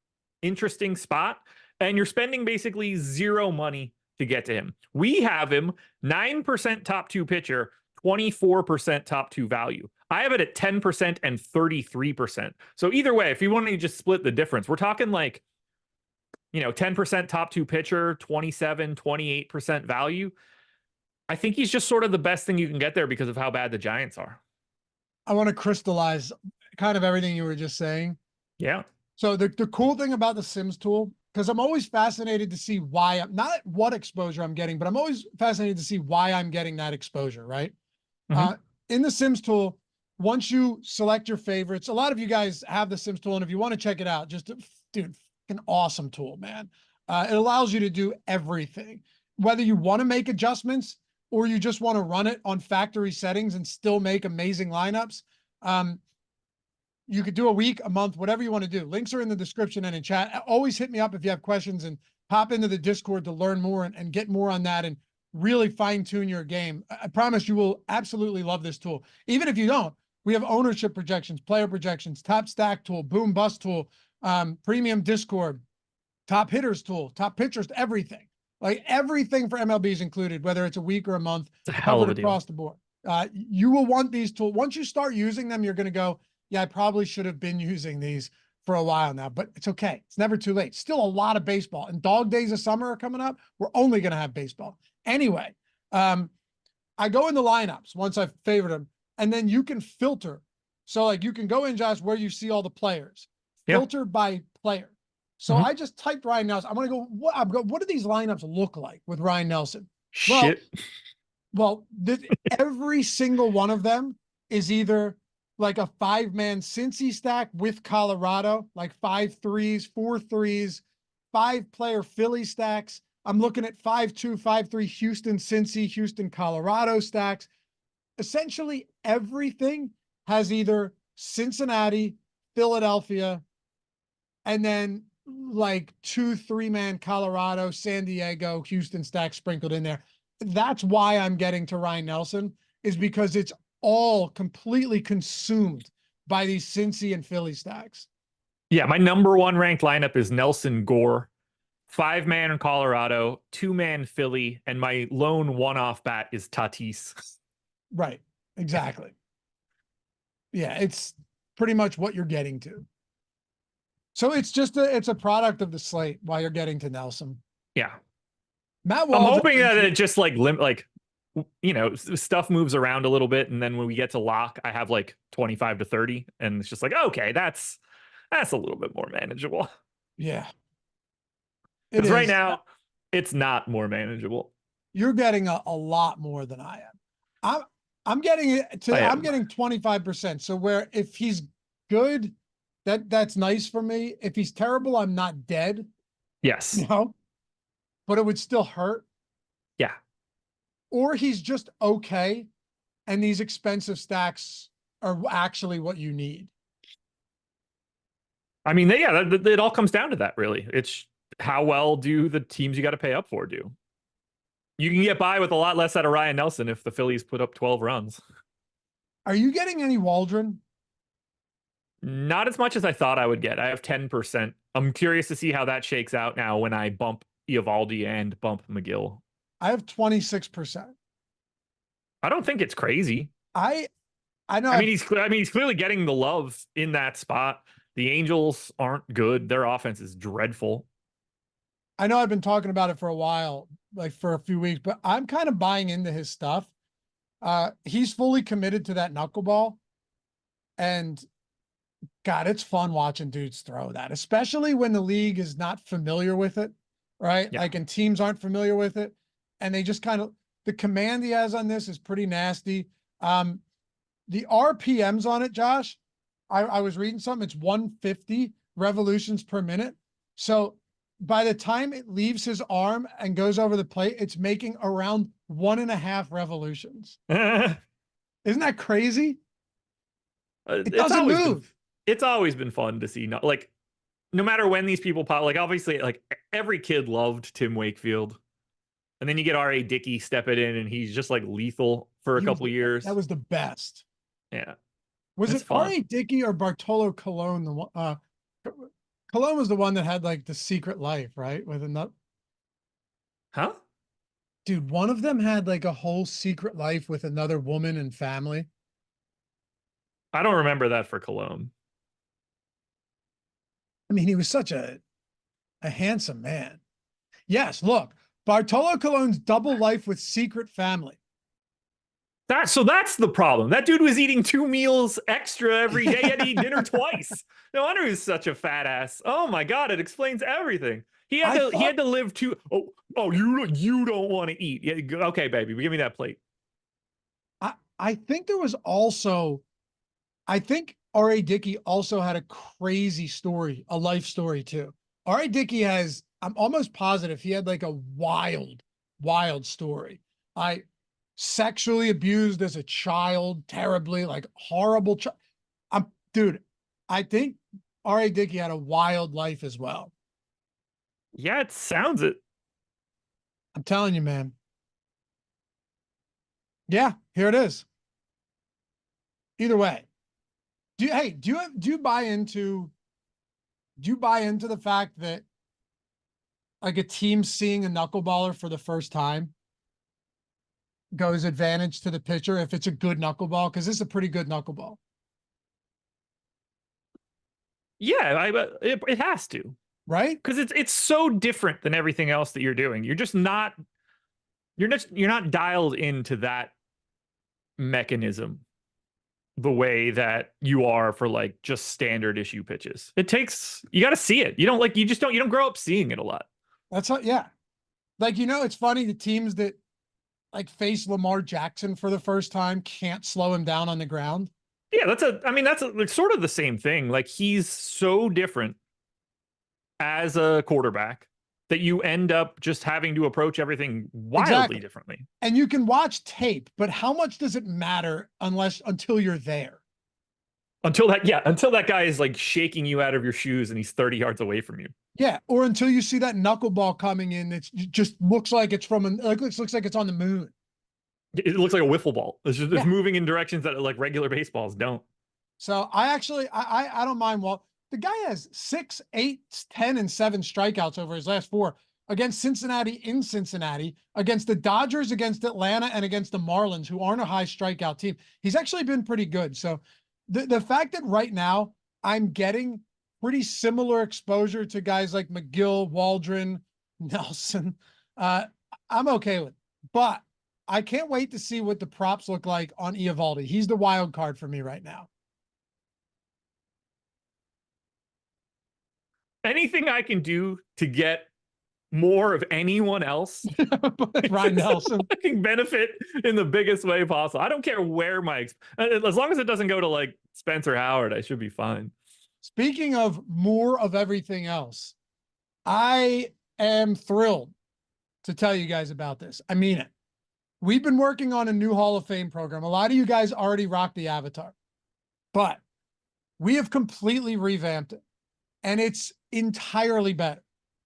interesting spot. And you're spending basically zero money to get to him. We have him 9% top 2 pitcher, 24% top 2 value. I have it at 10% and 33%. So either way, if you want to just split the difference, we're talking like, 10% top 2 pitcher, 27, 28% value. I think he's just sort of the best thing you can get there because of how bad the Giants are. I want to crystallize kind of everything you were just saying. Yeah. So the cool thing about the Sims tool, because I'm always fascinated to see why I'm not what exposure I'm getting, but I'm always fascinated to see why I'm getting that exposure, right? Mm-hmm. In the Sims tool, once you select your favorites, a lot of you guys have the Sims tool, and if you want to check it out, dude, an awesome tool, man. It allows you to do everything, whether you want to make adjustments or you just want to run it on factory settings and still make amazing lineups. You could do a week, a month, whatever you want to do. Links are in the description and in chat. Always hit me up if you have questions and hop into the Discord to learn more and get more on that and really fine tune your game. I promise you will absolutely love this tool. Even if you don't, we have ownership projections, player projections, top stack tool, boom bust tool, premium Discord, top hitters tool, top pitchers, everything. Like everything for MLB is included, whether it's a week or a month, it's a hell of a deal across the board. You will want these tools. Once you start using them, you're going to go, yeah, I probably should have been using these for a while now, but it's okay. It's never too late. Still a lot of baseball, and dog days of summer are coming up. We're only going to have baseball. Anyway, I go in the lineups once I've favored them, and then you can filter. So like you can go in, Josh, where you see all the players, filter by player. So I just typed Ryne Nelson. I'm going to go, what do these lineups look like with Ryne Nelson? Shit. Well, every single one of them is either like a 5-man Cincy stack with Colorado, like 5 threes, 4 threes, 5-player Philly stacks. I'm looking at 5-2, 5-3 Houston, Cincy, Houston, Colorado stacks. Essentially everything has either Cincinnati, Philadelphia, and then like 2 3-man Colorado, San Diego, Houston stacks sprinkled in there. That's why I'm getting to Ryne Nelson, is because it's all completely consumed by these Cincy and Philly stacks. Yeah, my number 1 ranked lineup is Nelson Gore, 5-man in Colorado, 2-man Philly, and my lone one-off bat is Tatis. Right, exactly. Yeah, it's pretty much what you're getting to. So it's just it's a product of the slate while you're getting to Nelson. Yeah. Matt Waldron, I'm hoping that it just stuff moves around a little bit, and then when we get to lock, I have like 25 to 30, and it's just like, okay, that's That's a little bit more manageable. Yeah, it Because right is. now, it's not more manageable. You're getting a lot more than I am. I'm I'm getting it I to I'm am. getting 25%. So where if he's good, that's nice for me. If he's terrible, I'm not dead, Yes. but it would still hurt. Yeah. Or he's just okay, and these expensive stacks are actually what you need. I mean, yeah, it all comes down to that, really. It's how well do the teams you got to pay up for do? You can get by with a lot less out of Ryne Nelson if the Phillies put up 12 runs. Are you getting any Waldron? Not as much as I thought I would get. I have 10%. I'm curious to see how that shakes out now when I bump Eovaldi and bump Megill. I have 26%. I don't think it's crazy. I know. I mean, he's clearly getting the love in that spot. The Angels aren't good. Their offense is dreadful. I know I've been talking about it for a while, like for a few weeks, but I'm kind of buying into his stuff. He's fully committed to that knuckleball, and God, it's fun watching dudes throw that, especially when the league is not familiar with it, right? Yeah. Like, and teams aren't familiar with it, and they just kind of, the command he has on this is pretty nasty. The RPMs on it, Josh, I was reading something, it's 150 revolutions per minute. So by the time it leaves his arm and goes over the plate, it's making around 1.5 revolutions. Isn't that crazy? It doesn't move. It's always been fun to see. Like, no matter when these people pop, like obviously, like every kid loved Tim Wakefield, and then you get R.A. Dickey step it in, and he's just like lethal for a couple years. That was the best. Yeah. Was It's it fun. R.A. Dickey or Bartolo Colon? The one, Colon was the one that had like the secret life, right? With another, Huh? dude, one of them had like a whole secret life with another woman and family. I don't remember that for Cologne. I mean, he was such a handsome man. Yes, look, Bartolo Colon's double life with secret family. So that's the problem. That dude was eating 2 meals extra every day. He had to eat dinner twice. No wonder he's such a fat ass. Oh my god, it explains everything. He had to live two. Oh, you don't want to eat. Yeah, okay, baby, give me that plate. I think there was also, I think R.A. Dickey also had a crazy story, a life story too. R.A. Dickey has, I'm almost positive he had like a wild, wild story. Sexually abused as a child, terribly, like horrible. Dude, I think R.A. Dickey had a wild life as well. Yeah, it sounds it. I'm telling you, man. Yeah, here it is. Either way, do you buy into the fact that like a team seeing a knuckleballer for the first time goes advantage to the pitcher if it's a good knuckleball? Because this is a pretty good knuckleball. Yeah, it has to, right? Because it's so different than everything else that you're doing. You're not dialed into that mechanism the way that you are for like just standard issue pitches. You got to see it. You don't grow up seeing it a lot. That's how, yeah. Like, it's funny, the teams that like face Lamar Jackson for the first time can't slow him down on the ground. Yeah, that's sort of the same thing. Like, he's so different as a quarterback that you end up just having to approach everything wildly differently. And you can watch tape, but how much does it matter until you're there? Until that guy is like shaking you out of your shoes and he's 30 yards away from you. Yeah, or until you see that knuckleball coming in, it just looks like it's looks like it's on the moon. It looks like a wiffle ball. It's moving in directions that like regular baseballs don't. So I don't mind. Well, the guy has 6, 8, 10, and 7 strikeouts over his last 4 against Cincinnati in Cincinnati, against the Dodgers, against Atlanta, and against the Marlins, who aren't a high strikeout team. He's actually been pretty good. So the fact that right now I'm getting pretty similar exposure to guys like Megill, Waldron, Nelson, I'm okay with it. But I can't wait to see what the props look like on Eovaldi. He's the wild card for me right now. anything I can do to get more of anyone else, Ryne Nelson, fucking benefit in the biggest way possible. I don't care where as long as it doesn't go to like Spencer Howard, I should be fine. Speaking of more of everything else, I am thrilled to tell you guys about this. I mean it. We've been working on a new Hall of Fame program. A lot of you guys already rock the avatar, but we have completely revamped it, and it's entirely better.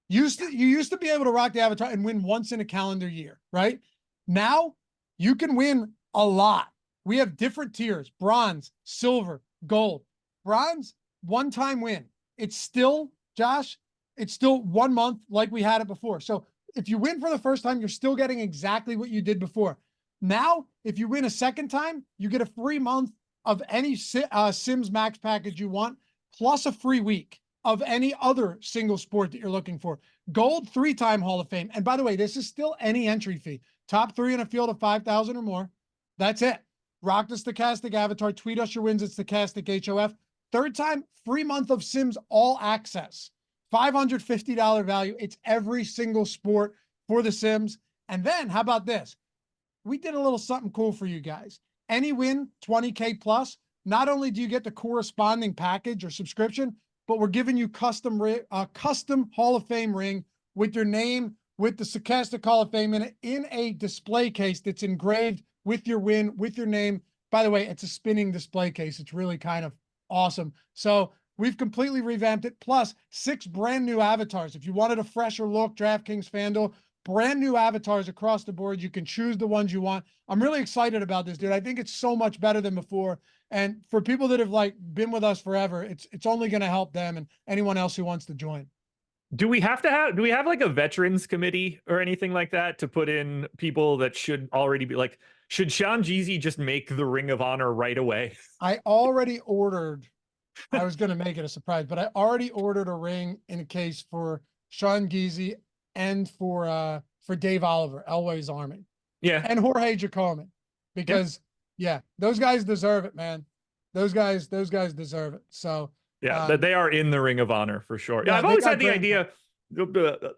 You used to be able to rock the avatar and win once in a calendar year, right? Now you can win a lot. We have different tiers: bronze, silver, gold. Bronze, one-time win. It's still, Josh, it's still 1 month like we had it before. So if you win for the first time, you're still getting exactly what you did before. Now, if you win a second time, you get a free month of any Sims Max package you want, plus a free week of any other single sport that you're looking for. Gold, 3-time Hall of Fame. And by the way, this is still any entry fee. Top 3 in a field of 5,000 or more. That's it. Rock the Stochastic avatar. Tweet us your wins at Stochastic HOF. 3rd time, free month of Sims All Access. $550 value. It's every single sport for the Sims. And then, how about this? We did a little something cool for you guys. Any win, 20K plus. Not only do you get the corresponding package or subscription, but we're giving you custom Hall of Fame ring with your name, with the Stochastic Hall of Fame in a display case that's engraved with your win, with your name. By the way, it's a spinning display case. It's really kind of awesome. So we've completely revamped it. Plus 6 brand new avatars. If you wanted a fresher look, DraftKings, FanDuel, brand new avatars across the board. You can choose the ones you want. I'm really excited about this, dude. I think it's so much better than before. And for people that have like been with us forever, it's only going to help them and anyone else who wants to join. Do we have like a veterans committee or anything like that to put in people that should already be like, should Sean Jeezy just make the Ring of Honor right away? I already ordered, I was going to make it a surprise, but I already ordered a ring in a case for Sean Jeezy and for Dave Oliver, Elway's Army. Yeah. And Jorge Giacomin, because yeah, those guys deserve it, man. Those guys deserve it. So yeah, they are in the Ring of Honor for sure. Yeah, I've always had the idea.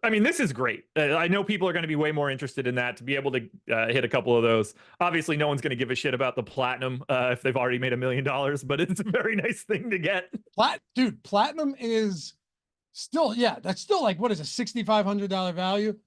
I mean, this is great. I know people are going to be way more interested in that, to be able to hit a couple of those. Obviously, no one's going to give a shit about the platinum if they've already made $1 million, but it's a very nice thing to get. Dude, platinum is still, yeah, that's still like, what is a $6,500 value?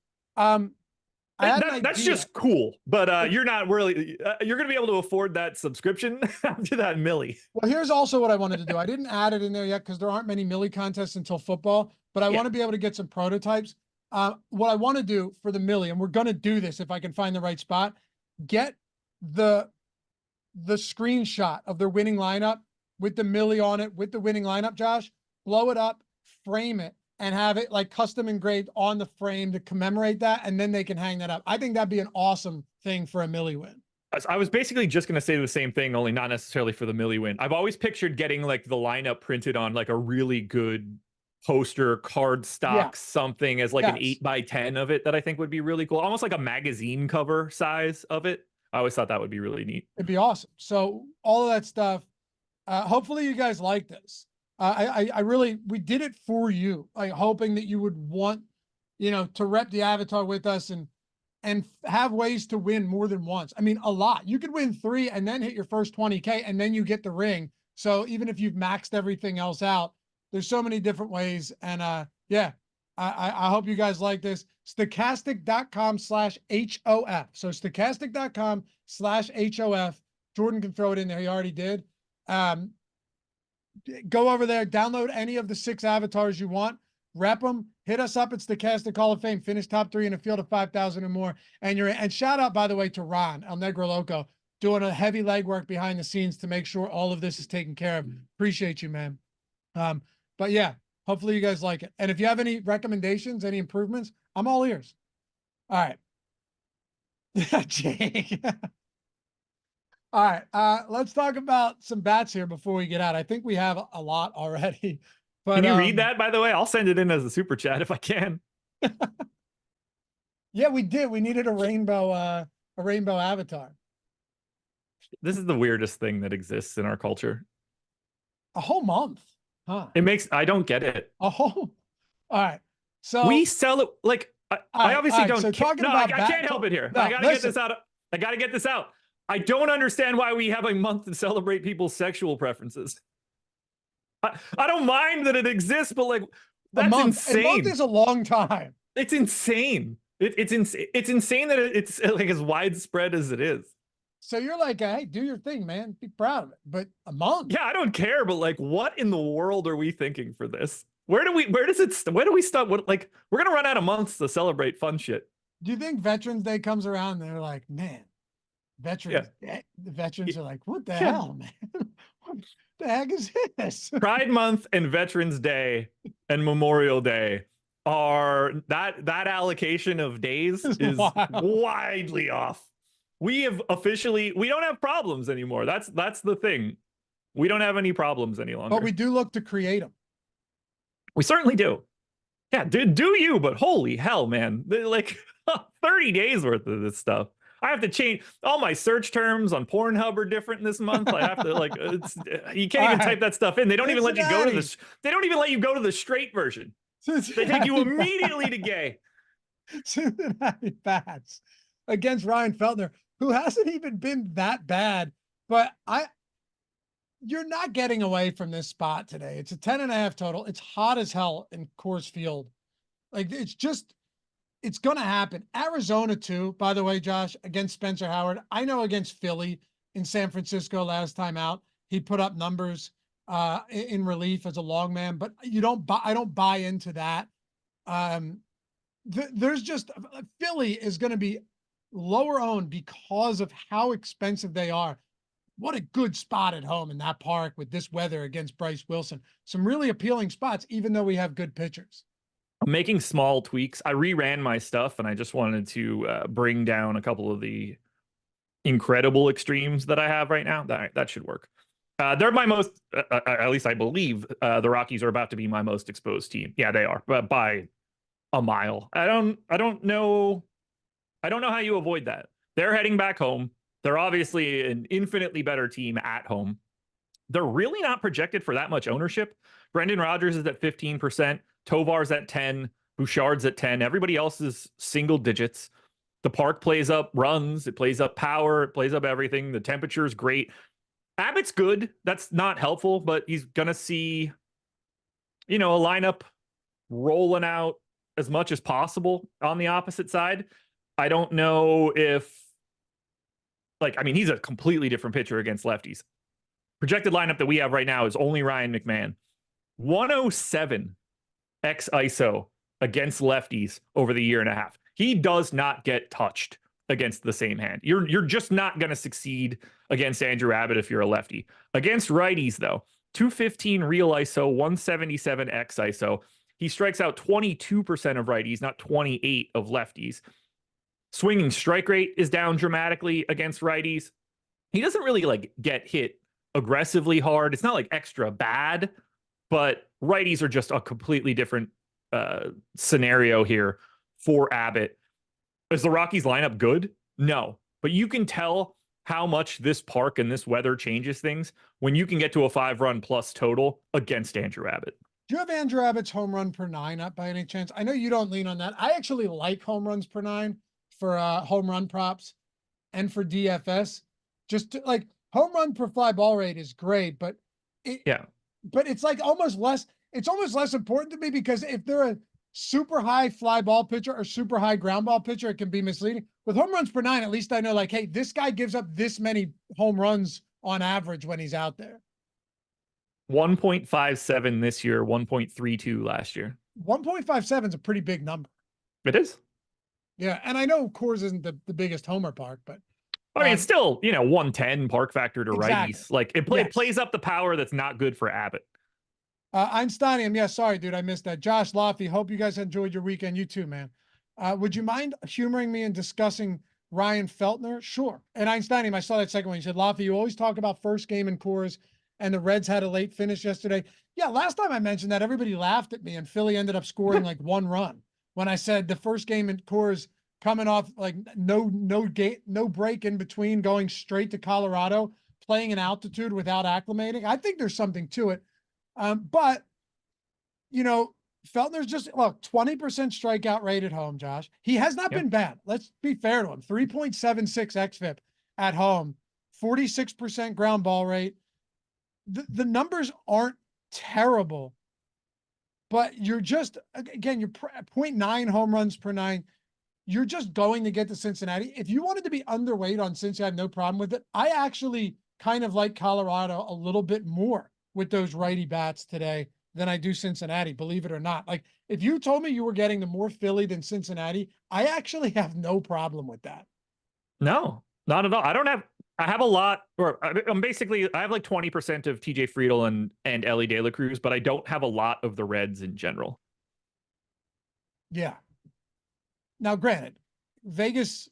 That's just cool, but you're not really, you're going to be able to afford that subscription after that millie. Well, here's also what I wanted to do. I didn't add it in there yet because there aren't many millie contests until football, but I want to be able to get some prototypes. What I want to do for the millie, and we're going to do this if I can find the right spot, get the screenshot of their winning lineup with the millie on it, with the winning lineup, Josh, blow it up, frame it, and have it like custom engraved on the frame to commemorate that, and then they can hang that up. I think that'd be an awesome thing for a millie win. I was basically just going to say the same thing, only not necessarily for the millie win. I've always pictured getting like the lineup printed on like a really good poster, card stock, something as like an 8x10 of it that I think would be really cool. Almost like a magazine cover size of it. I always thought that would be really neat. It'd be awesome. So all of that stuff, hopefully you guys like this. I really, we did it for you, like hoping that you would want, to rep the avatar with us and have ways to win more than once. I mean, a lot. You could win 3 and then hit your first 20K and then you get the ring. So even if you've maxed everything else out, there's so many different ways. And yeah, I hope you guys like this. Stochastic.com/HOF. So stochastic.com/HOF. Jordan can throw it in there. He already did. Go over there, download any of the 6 avatars you want, rep them, hit us up at Stochastic Hall of Fame, finish top 3 in a field of 5,000 or more. And shout out, by the way, to Ron, El Negro Loco, doing a heavy legwork behind the scenes to make sure all of this is taken care of. Appreciate you, man. But yeah, hopefully you guys like it. And if you have any recommendations, any improvements, I'm all ears. All right. Jake. All right, let's talk about some bats here before we get out. I think we have a lot already. But can you read that, by the way? I'll send it in as a super chat if I can. Yeah, we did. We needed a rainbow avatar. This is the weirdest thing that exists in our culture. A whole month, huh? I don't get it. A whole All right. So We sell it like I obviously don't. So talking no, about I can't help it here. No, I gotta get this out. I gotta get this out. I don't understand why we have a month to celebrate people's sexual preferences. I don't mind that it exists, but like that's insane. A month is a long time. It's insane. It's insane. It's insane that it's like as widespread as it is. So you're like, hey, do your thing, man. Be proud of it. But a month? Yeah, I don't care. But like, what in the world are we thinking for this? Where do we stop? What, like, we're gonna run out of months to celebrate fun shit. Do you think Veterans Day comes around and they're like, man, veterans, the veterans are like, what the hell, man? What the heck is this? Pride Month and Veterans Day and Memorial Day are that allocation of days is widely off. We don't have problems anymore. That's the thing. We don't have any problems any longer. But we do look to create them. We certainly do. Yeah, do you? But holy hell, man. Like 30 days worth of this stuff. I have to change all my search terms on Pornhub are different this month. I have to like, you can't even type that stuff in. They don't even let you go to this. They don't even let you go to the straight version. They take you immediately to gay. Cincinnati Bats against Ryan Feltner, who hasn't even been that bad, but you're not getting away from this spot today. It's a 10.5 total. It's hot as hell in Coors Field. Like it's going to happen. Arizona too, by the way, Josh, against Spencer Howard. I know against Philly in San Francisco last time out, he put up numbers in relief as a long man, but I don't buy into that. There's just Philly is going to be lower owned because of how expensive they are. What a good spot at home in that park with this weather against Bryce Wilson. Some really appealing spots, even though we have good pitchers. I'm making small tweaks. I reran my stuff and I just wanted to bring down a couple of the incredible extremes that I have right now. That should work. They're my most, at least I believe, the Rockies are about to be my most exposed team. Yeah, they are, but by a mile. I don't know how you avoid that. They're heading back home. They're obviously an infinitely better team at home. They're really not projected for that much ownership. Brendan Rodgers is at 15%. Tovar's at 10. Bouchard's at 10. Everybody else is single digits. The park plays up runs. It plays up power. It plays up everything. The temperature is great. Abbott's good. That's not helpful, but he's going to see, a lineup rolling out as much as possible on the opposite side. I don't know if, he's a completely different pitcher against lefties. Projected lineup that we have right now is only Ryan McMahon. 107 x ISO against lefties over the year and a half. He does not get touched against the same hand. You're just not going to succeed against Andrew Abbott if you're a lefty. Against righties, though, 215 real ISO, 177 x ISO. He strikes out 22% of righties, not 28 of lefties. Swinging strike rate is down dramatically against righties. He doesn't really get hit aggressively hard. It's not like extra bad, but righties are just a completely different scenario here for Abbott. Is the Rockies lineup good? No, but you can tell how much this park and this weather changes things when you can get to a 5-run plus total against Andrew Abbott. Do you have Andrew Abbott's home run per 9 up by any chance? I know you don't lean on that. I actually like home runs per 9 for home run props and for DFS. Just home run per fly ball rate is great, but it's almost less. It's almost less important to me because if they're a super high fly ball pitcher or super high ground ball pitcher, it can be misleading. With home runs per 9, at least I know hey, this guy gives up this many home runs on average when he's out there. 1.57 this year, 1.32 last year. 1.57 is a pretty big number. It is. Yeah, and I know Coors isn't the biggest homer park, but it's still 110 park factor to righties. It plays up the power that's not good for Abbott. Einsteinium, yeah, sorry, dude, I missed that. Josh Lofty, hope you guys enjoyed your weekend. You too, man. Would you mind humoring me and discussing Ryan Feltner? Sure. And Einsteinium, I saw that second one. You said, Lofty, you always talk about first game in Coors, and the Reds had a late finish yesterday. Yeah, last time I mentioned that, everybody laughed at me, and Philly ended up scoring 1 run. When I said the first game in Coors coming off no break in between, going straight to Colorado, playing in altitude without acclimating. I think there's something to it. But Feltner's just, look, 20% strikeout rate at home, Josh. He has not been bad. Let's be fair to him. 3.76 xFIP at home, 46% ground ball rate. The numbers aren't terrible, but you're just, again, you're 0.9 home runs per nine. You're just going to get to Cincinnati. If you wanted to be underweight on Cincy, I have no problem with it. I actually kind of like Colorado a little bit more with those righty bats today than I do Cincinnati, believe it or not. Like, if you told me you were getting the more Philly than Cincinnati, I actually have no problem with that. No, not at all. I have a lot, or I'm basically, I have like 20% of TJ Friedel and Ellie De La Cruz, but I don't have a lot of the Reds in general. Yeah. Now, granted, Vegas,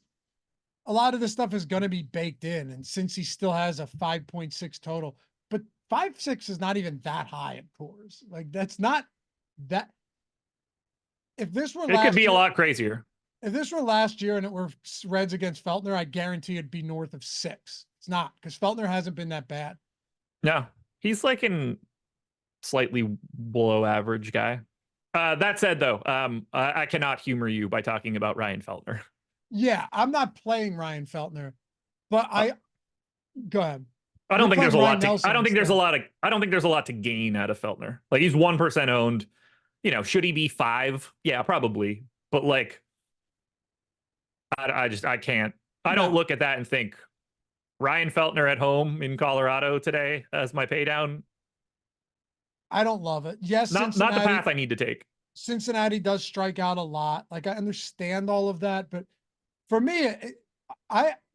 a lot of this stuff is going to be baked in, and since he still has a 5.6 total, but 5.6 is not even that high of course. Like, that's not that. If this were it could be a lot crazier. If this were last year and it were Reds against Feltner, I guarantee it'd be north of 6. It's not, because Feltner hasn't been that bad. No, he's like in slightly below average guy. That said, though, I cannot humor you by talking about Ryan Feltner. Yeah, I'm not playing Ryan Feltner, but go ahead. I don't think there's a lot to, I don't think there's a lot to gain out of Feltner. Like, he's 1% owned. You know, should he be 5? Yeah, probably. But like, I can't. I don't look at that and think Ryan Feltner at home in Colorado today as my pay down. I don't love it. Yes, not the path I need to take. Cincinnati does strike out a lot. Like, I understand all of that, but for me,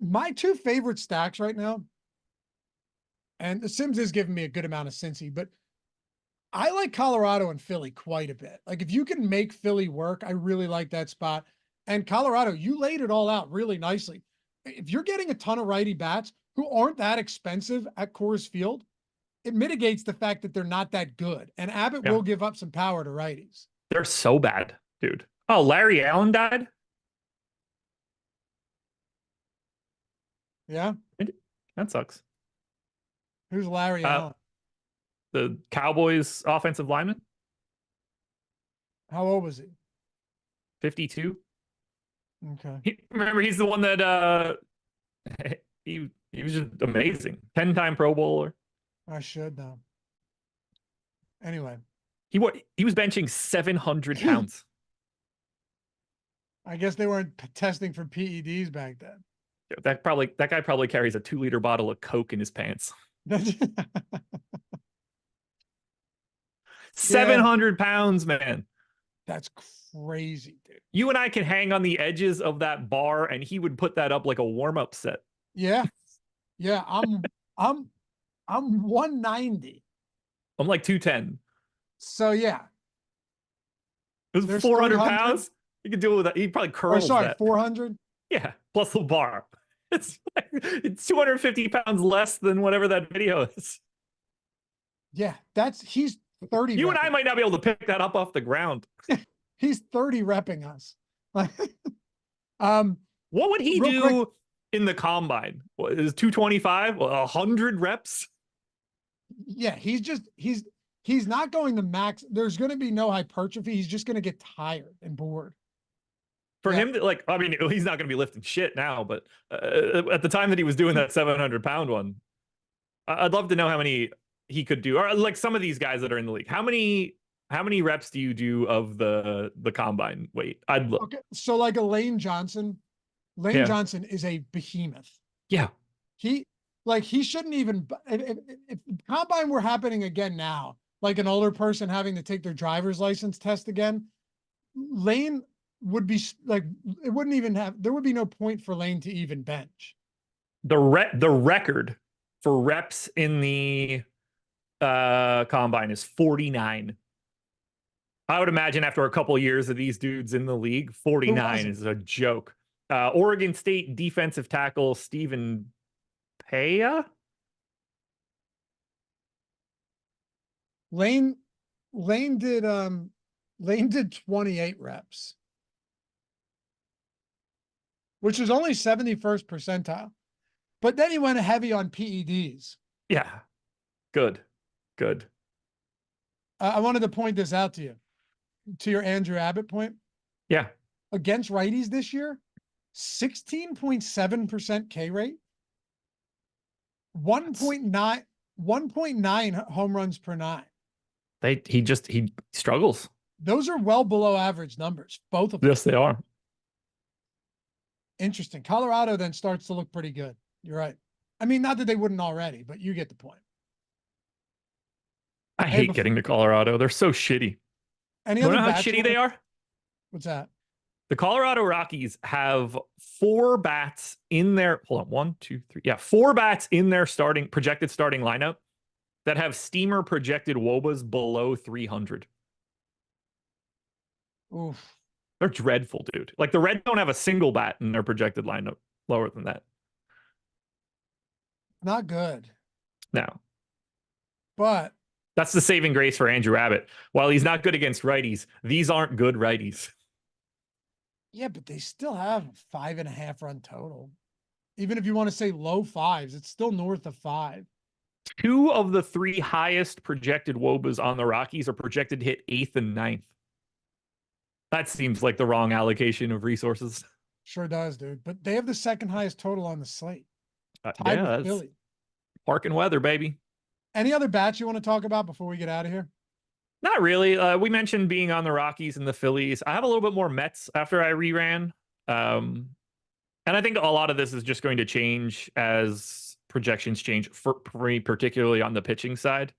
my two favorite stacks right now, and the Sims is giving me a good amount of Cincy, but I like Colorado and Philly quite a bit. Like, if you can make Philly work, I really like that spot. And Colorado, you laid it all out really nicely. If you're getting a ton of righty bats who aren't that expensive at Coors Field, it mitigates the fact that they're not that good. And Abbott will give up some power to righties. They're so bad, dude. Oh, Larry Allen died? Yeah? That sucks. Who's Larry Allen? The Cowboys offensive lineman. How old was he? 52. Okay. Remember, he's the one that he was just amazing. 10-time Pro Bowler. I should know. Anyway. He was benching 700 pounds. I guess they weren't testing for PEDs back then. That guy probably carries a 2-liter bottle of Coke in his pants. 700 pounds, man. That's crazy, dude. You and I can hang on the edges of that bar and he would put that up like a warm-up set. Yeah. Yeah. I'm 190. I'm like 210. So yeah. It was 400 pounds. You could do it with that. He probably curls that. 400? Yeah. Plus the bar. It's 250 pounds less than whatever that video is. Yeah. He's 30. You and I might not be able to pick that up off the ground. He's 30 repping us. What would he do in the combine? What, is 225? 100 reps? Yeah, he's not going to max. There's going to be no hypertrophy. He's just going to get tired and bored. For him, like, I mean, he's not going to be lifting shit now, but at the time that he was doing that 700-pound one, I'd love to know how many he could do, or like some of these guys that are in the league. How many reps do you do of the combine weight? I'd look. Okay, so like a Lane Johnson. Lane Johnson is a behemoth. Yeah. He shouldn't even, if combine were happening again now, like an older person having to take their driver's license test again, Lane would be like, it wouldn't even have, there would be no point for Lane to even bench. The record for reps in the combine is 49. I would imagine after a couple of years of these dudes in the league, 49 is a joke. Oregon State defensive tackle Stephen Paya. Lane did 28 reps, which is only 71st percentile. But then he went heavy on PEDs. Yeah. Good. I wanted to point this out to you. to your Andrew Abbott point, Yeah. against righties this year, 16.7% K rate, 1.9 home runs per nine. He struggles. Those are well below average numbers, both of them. Yes, they are. Interesting. Colorado then starts to look pretty good. You're right. I mean, not that they wouldn't already, but you get the point. I hate getting to Colorado. They're so shitty. Any You other know how bats you shitty they are? What's that? The Colorado Rockies have 4 bats in their, hold on, 1, 2, 3. Yeah, 4 bats in their projected starting lineup that have steamer projected WOBAs below 300. Oof. They're dreadful, dude. Like the Reds don't have a single bat in their projected lineup lower than that. Not good. No. But that's the saving grace for Andrew Abbott. While he's not good against righties, these aren't good righties. Yeah, but they still have a 5.5 run total. Even if you want to say low fives, it's still north of 5. 2 of the 3 highest projected WOBAs on the Rockies are projected to hit 8th and 9th. That seems like the wrong allocation of resources. Sure does, dude. But they have the second highest total on the slate. Tied with Philly. Park and weather, baby. Any other bats you want to talk about before we get out of here? Not really. We mentioned being on the Rockies and the Phillies. I have a little bit more Mets after I reran. And I think a lot of this is just going to change as projections change, for me, particularly on the pitching side.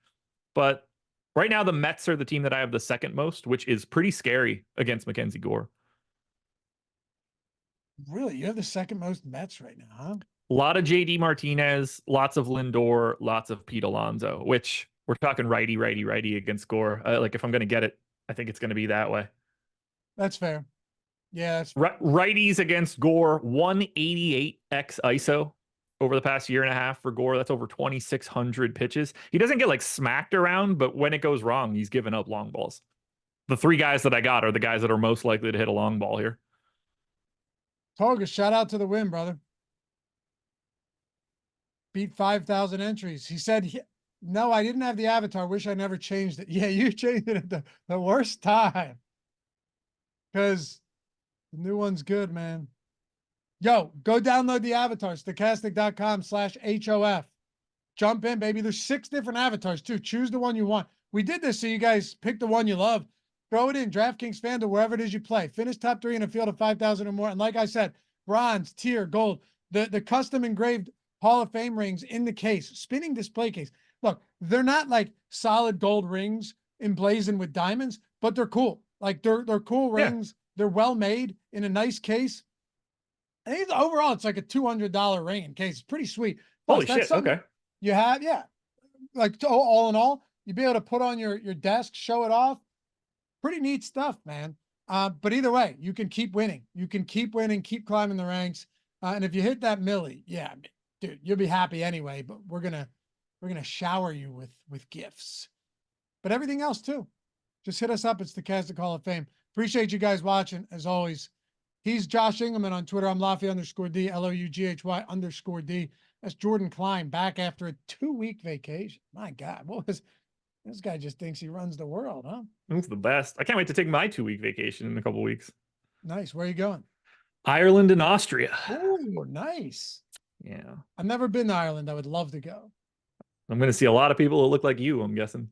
But right now, the Mets are the team that I have the second most, which is pretty scary against McKenzie Gore. Really? You have the second most Mets right now, huh? A lot of JD Martinez, lots of Lindor, lots of Pete Alonso, which we're talking righty against Gore. Like if I'm going to get it, I think it's going to be that way. That's fair. Yeah. That's righties against Gore, 188 x ISO over the past year and a half for Gore. That's over 2,600 pitches. He doesn't get like smacked around, but when it goes wrong, he's giving up long balls. The 3 guys that I got are the guys that are most likely to hit a long ball here. Toga, shout out to the win, brother. Beat 5,000 entries. He said, no, I didn't have the avatar. Wish I never changed it. Yeah, you changed it at the worst time. Because the new one's good, man. Yo, go download the avatar, stochastic.com/HOF. Jump in, baby. There's 6 different avatars, too. Choose the one you want. We did this so you guys pick the one you love. Throw it in DraftKings, FanDuel, wherever it is you play. Finish top 3 in a field of 5,000 or more. And like I said, bronze, tier, gold, the custom engraved Hall of Fame rings in the case, spinning display case. Look, they're not like solid gold rings emblazoned with diamonds, but they're cool. Like they're cool rings. They're well made in a nice case. I think overall it's like a $200 ring in case. It's pretty sweet. Plus, holy shit! Okay, you have like all in all, you'd be able to put on your desk, show it off. Pretty neat stuff, man. But either way, you can keep winning. You can keep winning, keep climbing the ranks. And if you hit that milli, yeah, dude, you'll be happy anyway. But we're gonna shower you with gifts. But everything else too. Just hit us up. It's the Stochastic Hall of Fame. Appreciate you guys watching as always. He's Josh Engleman on Twitter. I'm Loughie_D, LOUGHY_D. That's Jordan Klein back after a 2-week vacation. My God, this guy just thinks he runs the world, huh? That's the best. I can't wait to take my 2-week vacation in a couple weeks. Nice. Where are you going? Ireland and Austria. Oh, nice. Yeah. I've never been to Ireland. I would love to go. I'm going to see a lot of people that look like you, I'm guessing.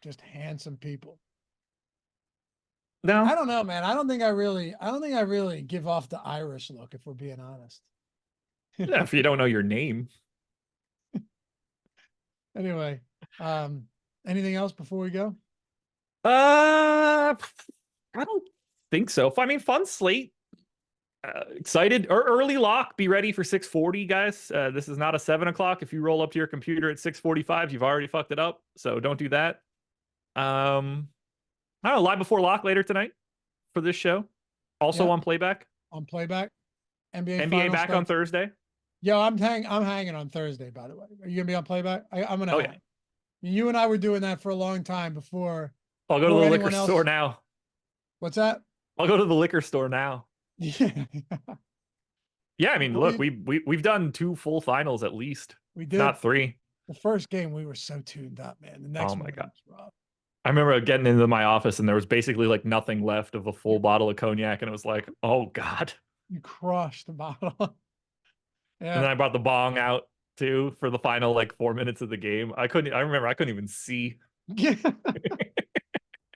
Just handsome people. No, I don't know, man. I don't think I really give off the Irish look, if we're being honest. Yeah, if you don't know your name. Anyway, anything else before we go? I don't think so. I mean, fun slate. Excited or early lock. Be ready for 6:40, guys. This is not a 7 o'clock. If you roll up to your computer at 6:45, you've already fucked it up. So don't do that. I don't know, live before lock later tonight for this show. Also on playback. On playback. NBA back on Thursday. Yo, I'm hanging on Thursday, by the way. Are you gonna be on playback? I'm gonna hang. Yeah. You and I were doing that for a long time before. I'll go to the liquor store now. What's that? I'll go to the liquor store now. Yeah. Yeah, I mean, look, we've done 2 full finals at least. We did. Not 3. The first game we were so tuned up, man. The next oh my one God. was rough. I remember getting into my office and there was basically like nothing left of a full bottle of cognac, and it was like, oh God. You crushed the bottle. And then Yeah. I brought the bong out too for the final like 4 minutes of the game. I remember I couldn't even see. Yeah.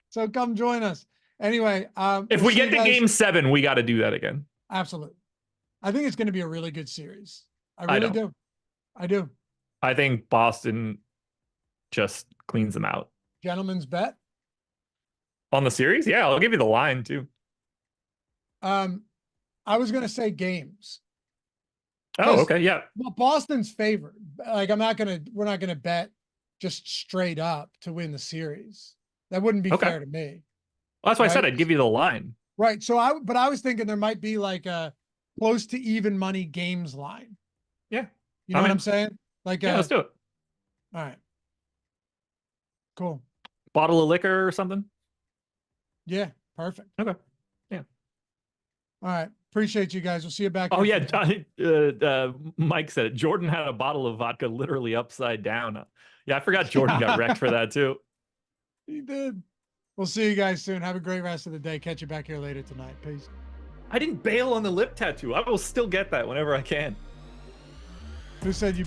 So come join us. Anyway, If we'll we see get you to guys. game 7, we got to do that again. Absolutely. I think it's going to be a really good series. I I really don't. do. I do. I think Boston just cleans them out. Gentlemen's bet. On the series? Yeah, I'll give you the line too. I was going to say games. Oh, okay. Yeah. Well, Boston's favored. Like, we're not going to bet just straight up to win the series. That wouldn't be Okay. fair to me. Well, that's why I Right? said I'd give you the line. Right. So but I was thinking there might be like a close to even money games line. Yeah. You know what I'm saying? Like, yeah, let's do it. All right. Cool. Bottle of liquor or something? Yeah. Perfect. Okay. Yeah. All right. Appreciate you guys. We'll see you back. Oh, here yeah. Mike said it. Jordan had a bottle of vodka literally upside down. Yeah, I forgot Jordan got wrecked for that too. He did. We'll see you guys soon. Have a great rest of the day. Catch you back here later tonight. Peace. I didn't bail on the lip tattoo. I will still get that whenever I can. Who said you